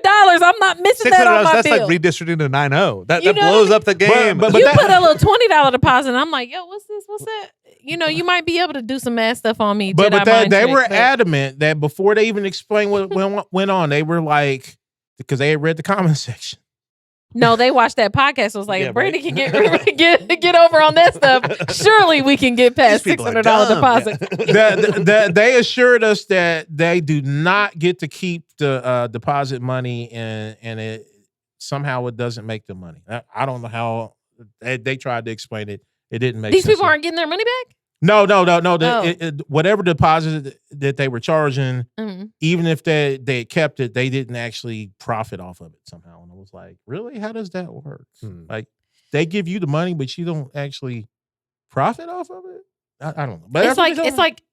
I'm not missing that on my that's bill. Like redistricting to 9-0. That blows up the game. But you put a little $20 deposit, and I'm like, yo, what's this? What's that? You might be able to do some mad stuff on me. But they were adamant that before they even explained what went on, they were like, because they had read the comment section. No, they watched that podcast. I was like, if Brady can get over on that stuff, surely we can get past $600 deposit. They assured us that they do not get to keep the deposit money, and it somehow it doesn't make the money. I don't know how they tried to explain it. It didn't make sense. These people aren't getting their money back? No. Whatever deposit that they were charging, even if they kept it, they didn't actually profit off of it somehow. And I was like, really? How does that work? Like, they give you the money, but you don't actually profit off of it? I don't know. But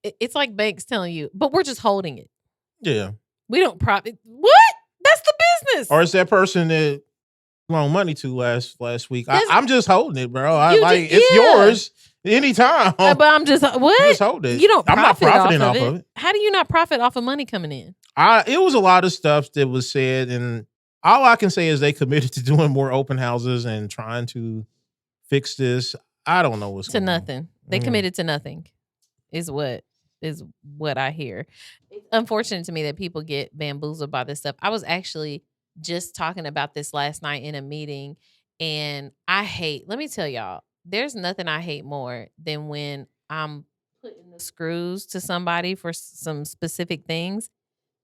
it's like banks telling you, but we're just holding it. Yeah. We don't profit. What? That's the business. Or it's that person that loaned money to last week. I'm just holding it, bro. It's yours anytime. But I'm just what? Just hold it. I'm not profiting off of it. How do you not profit off of money coming in? It was a lot of stuff that was said, and all I can say is they committed to doing more open houses and trying to fix this. I don't know what's to nothing. They committed to nothing. Is what I hear. It's unfortunate to me that people get bamboozled by this stuff. I was actually just talking about this last night in a meeting, and let me tell y'all, there's nothing I hate more than when I'm putting the screws to somebody for some specific things,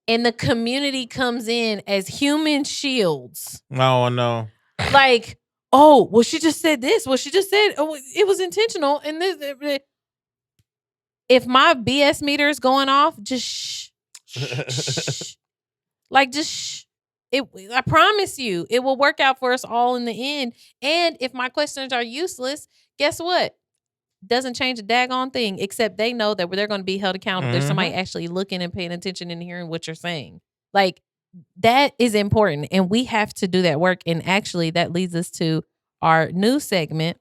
and the community comes in as human shields. Oh, no. Like, oh, well, she just said this. Well, she just said, oh, it was intentional. And this, if my BS meter is going off, just shh. Like, just shh. I promise you, it will work out for us all in the end. And if my questions are useless, guess what? Doesn't change a daggone thing, except they know that they're going to be held accountable. There's somebody actually looking and paying attention and hearing what you're saying. Like, that is important, and we have to do that work. And actually, that leads us to our new segment,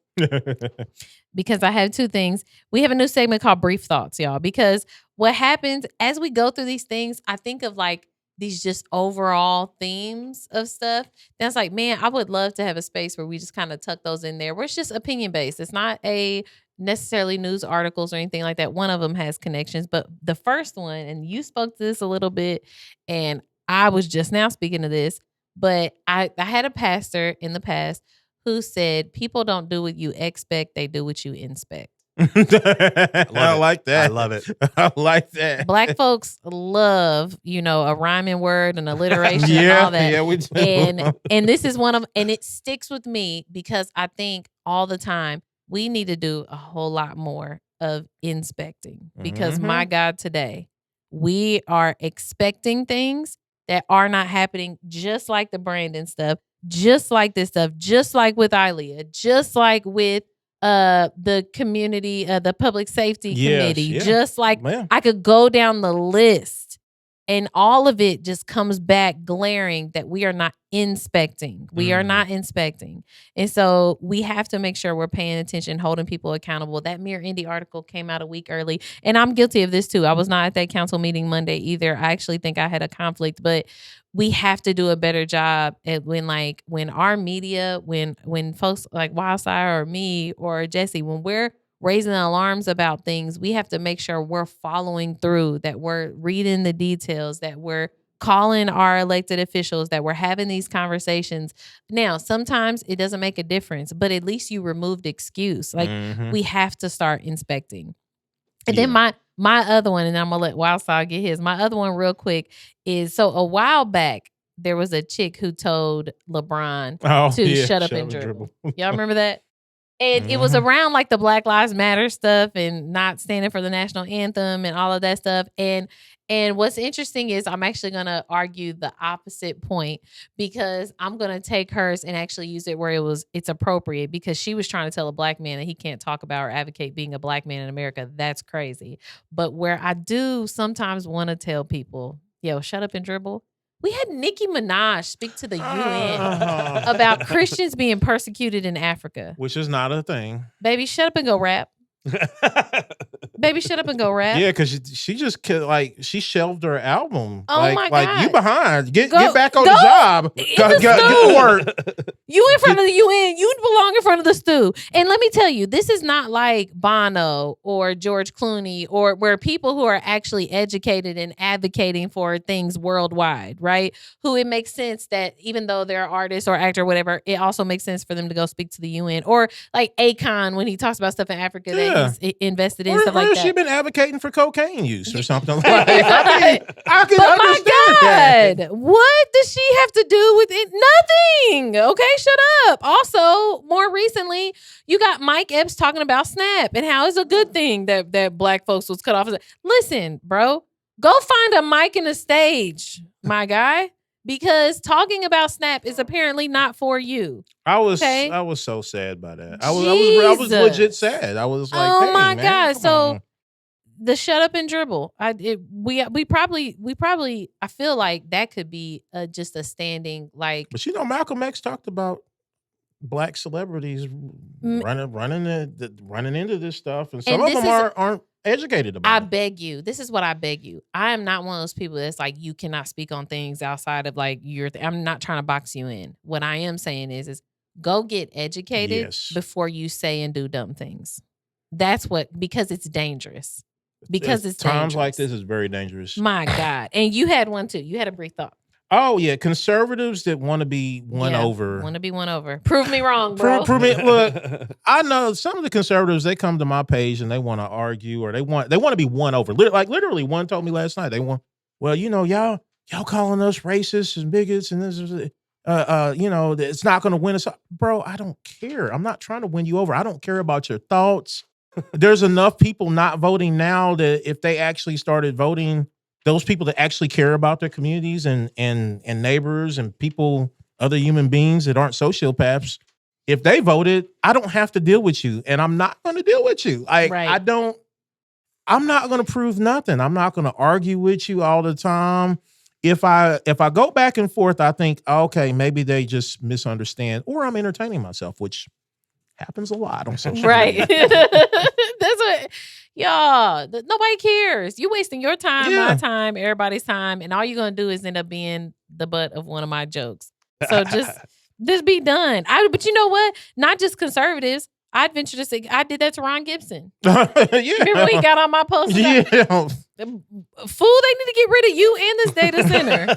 because I have two things. We have a new segment called Brief Thoughts, y'all, because what happens as we go through these things, I think of like these just overall themes of stuff. That's like, man, I would love to have a space where we just kind of tuck those in there, where it's just opinion based. It's not a necessarily news articles or anything like that. One of them has connections, but the first one, and you spoke to this a little bit, and I was just now speaking to this, but I had a pastor in the past who said, people don't do what you expect, they do what you inspect. I like that. I love it. I like that. Black folks love, a rhyming word and alliteration and all that. Yeah, we do. And this is one of, and it sticks with me because I think all the time we need to do a whole lot more of inspecting, because my God, today we are expecting things that are not happening, just like the Brandon stuff, just like this stuff, just like with Ilea, just like with the community, the public safety committee, just like I could go down the list, and all of it just comes back glaring that we are not inspecting. We are not inspecting. And so we have to make sure we're paying attention, holding people accountable. That Mirror Indie article came out a week early, and I'm guilty of this too. I was not at that council meeting Monday either. I actually think I had a conflict, but we have to do a better job at when our media, when folks like Wildfire or me or Jesse, when we're raising alarms about things, we have to make sure we're following through, that we're reading the details, that we're calling our elected officials, that we're having these conversations. Now, sometimes it doesn't make a difference, but at least you removed excuse. Like we have to start inspecting. And then my other one, and I'm gonna let Wildside get his. My other one, real quick, is so a while back there was a chick who told LeBron to shut up and dribble. Y'all remember that? And it was around like the Black Lives Matter stuff and not standing for the national anthem and all of that stuff. And what's interesting is I'm actually going to argue the opposite point, because I'm going to take hers and actually use it where it's appropriate, because she was trying to tell a black man that he can't talk about or advocate being a black man in America. That's crazy. But where I do sometimes want to tell people, yo, shut up and dribble. We had Nicki Minaj speak to the UN about Christians being persecuted in Africa. Which is not a thing. Baby, shut up and go rap. Baby, shut up and go rap. Yeah, because she just she shelved her album. Oh my God. Like you behind. Get back on the job. Get to work. You in front of the UN. You belong in front of the stew. And let me tell you, this is not like Bono or George Clooney, or where people who are actually educated and advocating for things worldwide, right? Who it makes sense that even though they're artists or actor or whatever, it also makes sense for them to go speak to the UN. Or like Akon when he talks about stuff in Africa that he's invested in, stuff like that. She been advocating for cocaine use or something like that. I can but understand my God, that. what does she have to do with it? Nothing. Okay, shut up. Also, more recently, you got Mike Epps talking about Snap and how it's a good thing that black folks was cut off. Listen, bro, go find a mic and a stage, my guy. Because talking about Snap is apparently not for you. I was so sad by that. I was legit sad. I was like, oh hey, my man, God. So on. the shut up and dribble. We probably I feel like that could be just a standing like. But Malcolm X talked about black celebrities running into this stuff, and some of them aren't educated about it. I beg you. This is what I beg you. I am not one of those people that's like, you cannot speak on things outside of like I'm not trying to box you in. What I am saying is go get educated before you say and do dumb things. That's because it's dangerous. Because it's times dangerous. like this is very dangerous. My God. And you had one too. You had a brief thought. Oh yeah, conservatives that want to be won over. Want to be won over. Prove me wrong, bro. Prove me. Look, I know some of the conservatives. They come to my page and they want to argue, or they want to be won over. Like literally, one told me last night they want. Well, y'all calling us racists and bigots, and this is, it's not going to win us, bro. I don't care. I'm not trying to win you over. I don't care about your thoughts. There's enough people not voting now that if they actually started voting. Those people that actually care about their communities and neighbors and people, other human beings that aren't sociopaths, if they voted, I don't have to deal with you, and I'm not going to deal with you. I'm not going to prove nothing. I'm not going to argue with you all the time. If I go back and forth, I think, okay, maybe they just misunderstand, or I'm entertaining myself, which happens a lot on social media. That's what. Y'all, nobody cares. You wasting your time, my time, everybody's time, and all you're gonna do is end up being the butt of one of my jokes. So just be done. But you know what? Not just conservatives. I'd venture to say I did that to Ron Gibson. Remember when he got on my post? Yeah. Fool, they need to get rid of you and this data center.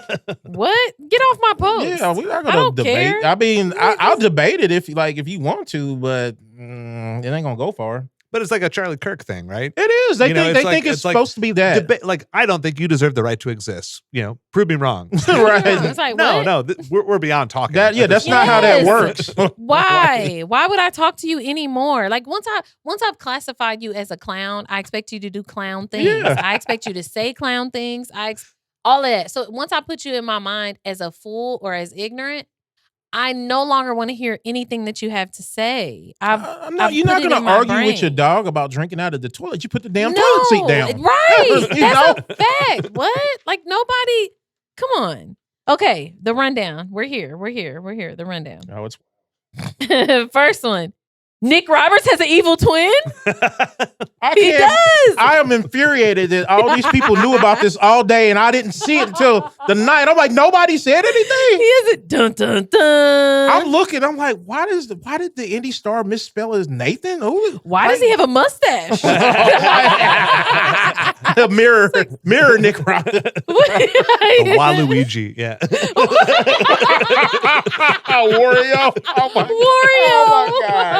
What? Get off my post. Yeah, we're not gonna debate. Care. I mean, I'll debate it if you want to, but it ain't gonna go far. But it's like a Charlie Kirk thing, right? It is. They think it's supposed to be that. Like, I don't think you deserve the right to exist. Prove me wrong. Right. It's like, we're beyond talking. That's not how that works. Why? Why would I talk to you anymore? Like once I've classified you as a clown, I expect you to do clown things. Yeah. I expect you to say clown things. All of that. So once I put you in my mind as a fool or as ignorant, I no longer want to hear anything that you have to say. You're not going to argue with your dog about drinking out of the toilet. You put the damn toilet seat down. Right. That's a fact. What? Like nobody. Come on. Okay. The rundown. We're here. The rundown. Oh, it's first one. Nick Roberts has an evil twin? He does. I am infuriated that all these people knew about this all day and I didn't see it until the night. I'm like, nobody said anything. He is a dun dun dun. I'm looking. I'm like, why did the indie star misspell his Nathan? Why does he have a mustache? mirror Nick Roberts. Waluigi, yeah. Wario. Oh my God.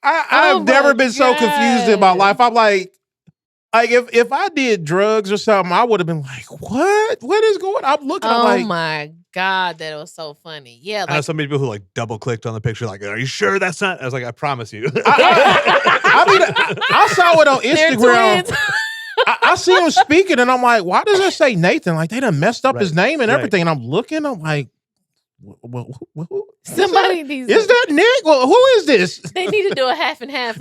I've never been so confused in my life. I'm like if I did drugs or something, I would have been like, what? What is going on? I'm looking, I'm like, oh my God, that was so funny. Yeah. I know some people who like double clicked on the picture, like, are you sure that's not? I was like, I promise you. I saw it on Instagram. I see him speaking and I'm like, why does it say Nathan? Like they done messed up his name and everything. And I'm looking, I'm like, somebody needs. Is that Nick? Well, who is this? They need to do a half and half,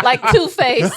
like Two-Face.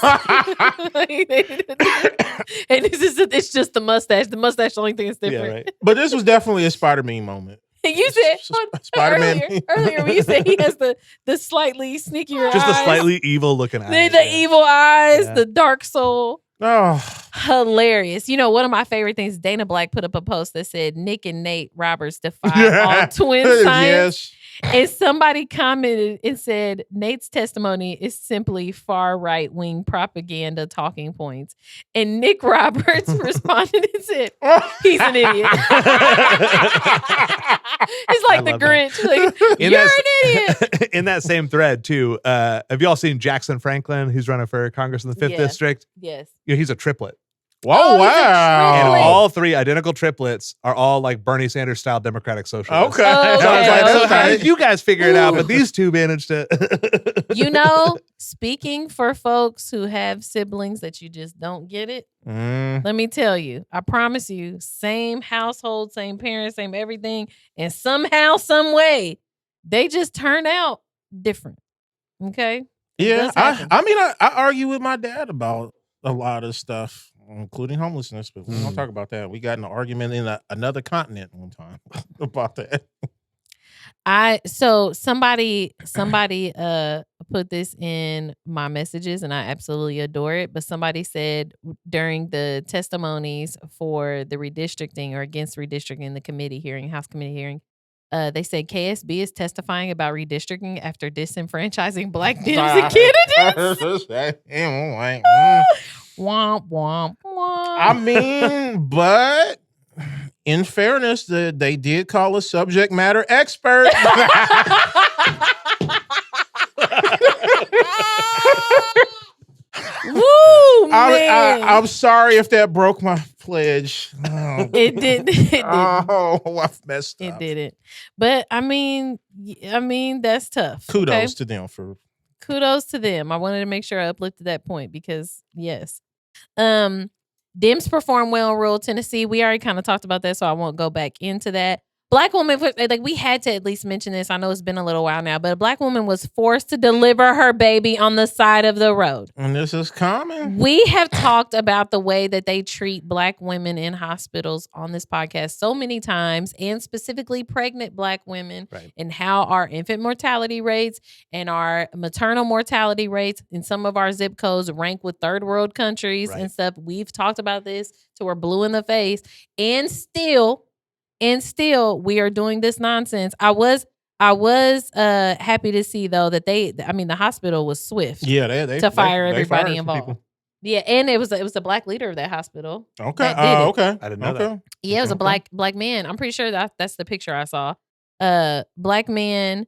And it's just the mustache. The mustache, the only thing is different. Yeah, right. But this was definitely a Spider-Man moment. You said Spider-Man earlier when you said he has the slightly sneakier just eyes. the slightly evil looking eyes. The evil eyes, the dark soul. Oh, hilarious. You know, one of my favorite things, Dana Black put up a post that said Nick and Nate Roberts defy all twin science. Yes. And somebody commented and said Nate's testimony is simply far right wing propaganda talking points. And Nick Roberts responded and said, he's an idiot. He's like the Grinch. Like, you're an idiot. In that same thread, too, have y'all seen Jackson Franklin, who's running for Congress in the 5th District? Yes. You know, he's a triplet. Whoa, wow. And all three identical triplets are all like Bernie Sanders style Democratic socialists. Okay. So how did you guys figure it out? But these two managed to. You know, speaking for folks who have siblings that you just don't get it, let me tell you, I promise you, same household, same parents, same everything. And somehow, some way, they just turn out different. Okay? Yeah. I mean, I argue with my dad about a lot of stuff, including homelessness, but we won't talk about that. We got in an argument in another continent one time about that. So somebody put this in my messages and I absolutely adore it. But somebody said during the testimonies for the redistricting or against redistricting, the committee hearing, House committee hearing, they said KSB is testifying about redistricting after disenfranchising black dems and candidates. Womp, womp, womp. I mean, but in fairness, they did call a subject matter expert. Woo, man. I'm sorry if that broke my pledge. Oh. It didn't. Oh, I've messed up. It didn't. But I mean, that's tough. Kudos to them Kudos to them. I wanted to make sure I uplifted that point because yes. Dems performed well in rural Tennessee. We already kind of talked about that, so I won't go back into that. Black woman, like we had to at least mention this. I know it's been a little while now, but a black woman was forced to deliver her baby on the side of the road. And this is common. We have talked about the way that they treat black women in hospitals on this podcast so many times, and specifically pregnant black women, and how our infant mortality rates and our maternal mortality rates in some of our zip codes rank with third world countries and stuff. We've talked about this till we're blue in the face, and still we are doing this nonsense. I was happy to see though that the hospital was swift. Yeah, to fire everybody involved. Yeah, and it was a black leader of that hospital. Okay. Okay. I didn't know that. Yeah, it was a black man. I'm pretty sure that's the picture I saw. Black man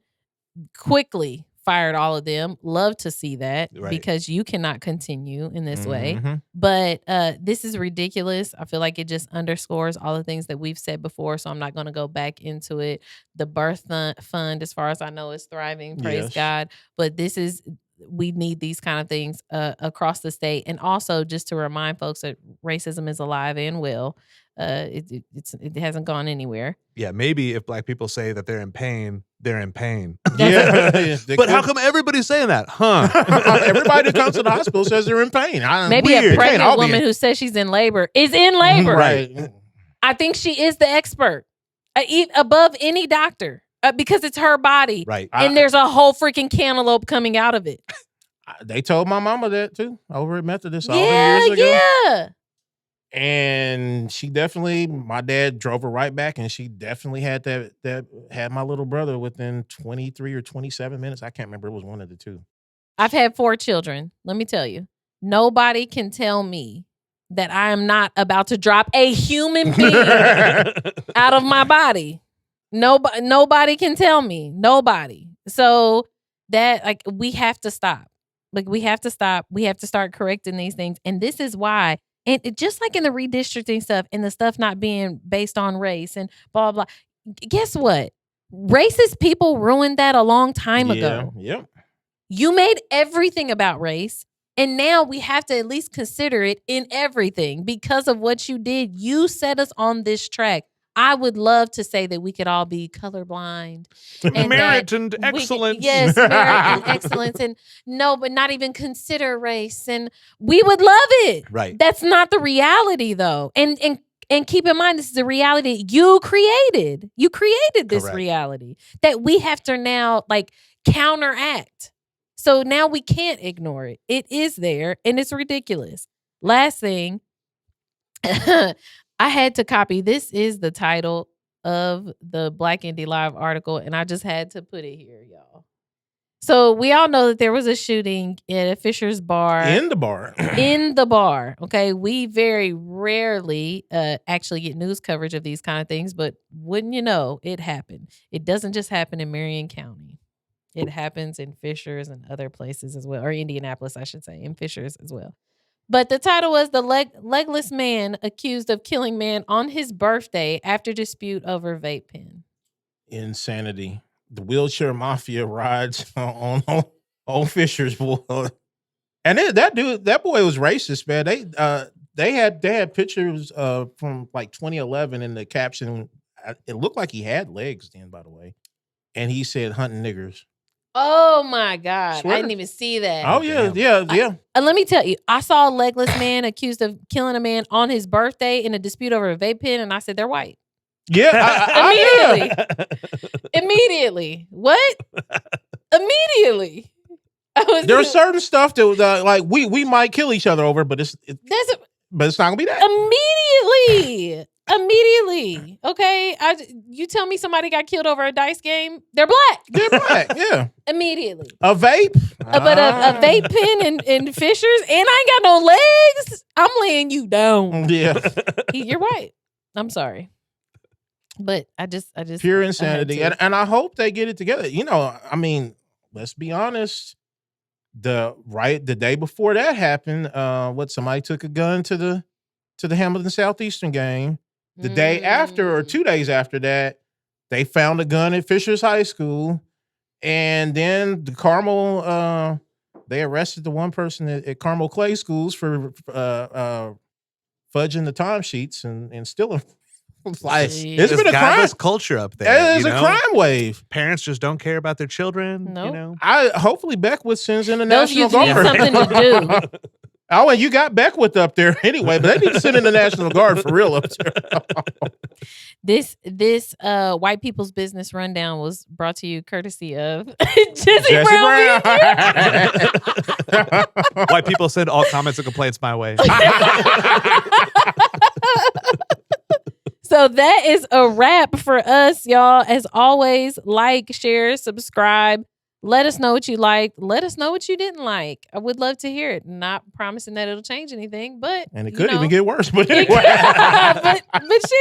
quickly fired all of them. Love to see that because you cannot continue in this way. But this is ridiculous. I feel like it just underscores all the things that we've said before, so I'm not going to go back into it. The birth fund, as far as I know, is thriving. Praise God. But we need these kind of things across the state. And also just to remind folks that racism is alive and well. It hasn't gone anywhere. Yeah, maybe if black people say that they're in pain, they're in pain. But how come everybody's saying that? Huh? Everybody that comes to the hospital says they're in pain. Maybe a pregnant woman who says she's in labor is in labor. Right. I think she is the expert above any doctor. because it's her body. Right. And there's a whole freaking cantaloupe coming out of it. They told my mama that too over at Methodist all them years ago. Yeah. And she definitely, my dad drove her right back, and she definitely had had my little brother within 23 or 27 minutes. I can't remember. It was one of the two. I've had 4 children. Let me tell you, nobody can tell me that I am not about to drop a human being out of my body. Nobody can tell me. Nobody. So that, like, we have to stop. Like, we have to stop. We have to start correcting these things. And this is why. And just like in the redistricting stuff and the stuff not being based on race and blah, blah, blah. Guess what? Racist people ruined that a long time ago. Yep. You made everything about race. And now we have to at least consider it in everything because of what you did. You set us on this track. I would love to say that we could all be colorblind. And merit and excellence. Yes, merit and excellence. And no, but not even consider race. And we would love it. Right. That's not the reality, though. And keep in mind, this is the reality you created. You created this Correct. reality that we have to now, like, counteract. So now we can't ignore it. It is there, and it's ridiculous. Last thing, I had to copy. This is the title of the Black Indie Live article, and I just had to put it here, y'all. So we all know that there was a shooting at a Fisher's bar. In the bar. In the bar. Okay. We very rarely actually get news coverage of these kind of things, but wouldn't you know, it happened. It doesn't just happen in Marion County. It happens in Fishers and other places as well, or Indianapolis, I should say, in Fishers as well. But the title was The Legless Man Accused of Killing Man on His Birthday After Dispute Over Vape Pen. Insanity. The wheelchair mafia rides on Fisher's boy. And that boy was racist, man. They had pictures from like 2011 in the caption. It looked like he had legs then, by the way. And he said hunting niggers. Oh my God. Swear. I didn't even see that. Oh, yeah. Let me tell you, I saw a legless man accused of killing a man on his birthday in a dispute over a vape pen, and I said, they're white. Yeah. Immediately. What? Immediately. There's certain stuff that like we might kill each other over, but it's not gonna be that. Immediately. Okay. You tell me somebody got killed over a dice game, they're black. They're black, yeah. Immediately. A vape? But a vape pen in Fishers, and I ain't got no legs. I'm laying you down. Yeah. You're white. I'm sorry. But I just pure insanity. And I hope they get it together. You know, I mean, let's be honest. The day before that happened, somebody took a gun to the Hamilton Southeastern game. The day after, or 2 days after that, they found a gun at Fishers High School. And then the Carmel, they arrested the one person at Carmel Clay Schools for fudging the timesheets and stealing. It's like, it's been a crime culture up there. It is a crime wave. Parents just don't care about their children. Nope. You know, hopefully Beckwith sends in the National Guard. Need something to do. Oh, and you got Beckwith up there anyway, but they need to send in the National Guard for real up there. This White People's Business Rundown was brought to you courtesy of Jesse Brown. White people send all comments and complaints my way. So that is a wrap for us, y'all. As always, like, share, subscribe. Let us know what you liked. Let us know what you didn't like. I would love to hear it. Not promising that it'll change anything, but and it could even get worse. But anyway, but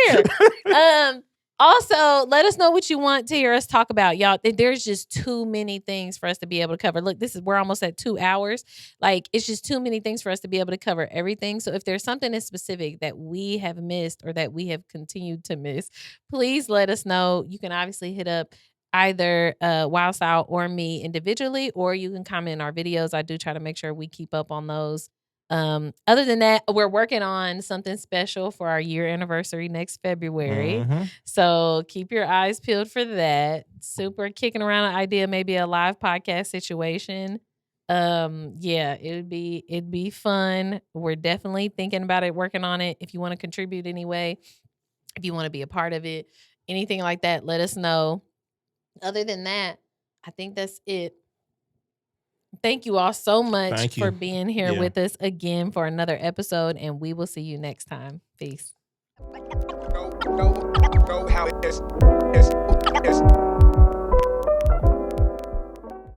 share. Also, let us know what you want to hear us talk about, y'all. There's just too many things for us to be able to cover. Look, we're almost at 2 hours. Like, it's just too many things for us to be able to cover everything. So if there's something that's specific that we have missed or that we have continued to miss, please let us know. You can obviously hit up either Wild Style or me individually, or you can comment in our videos. I do try to make sure we keep up on those. Other than that, we're working on something special for our year anniversary next February. So keep your eyes peeled for that. Super kicking around an idea, maybe a live podcast situation. Yeah, it'd be fun. We're definitely thinking about it, working on it. If you want to contribute anyway, if you want to be a part of it, anything like that, let us know. Other than that, I think that's it. Thank you all so much Thank for you. being here Yeah. with us again for another episode, and we will see you next time. Peace. Know how it is.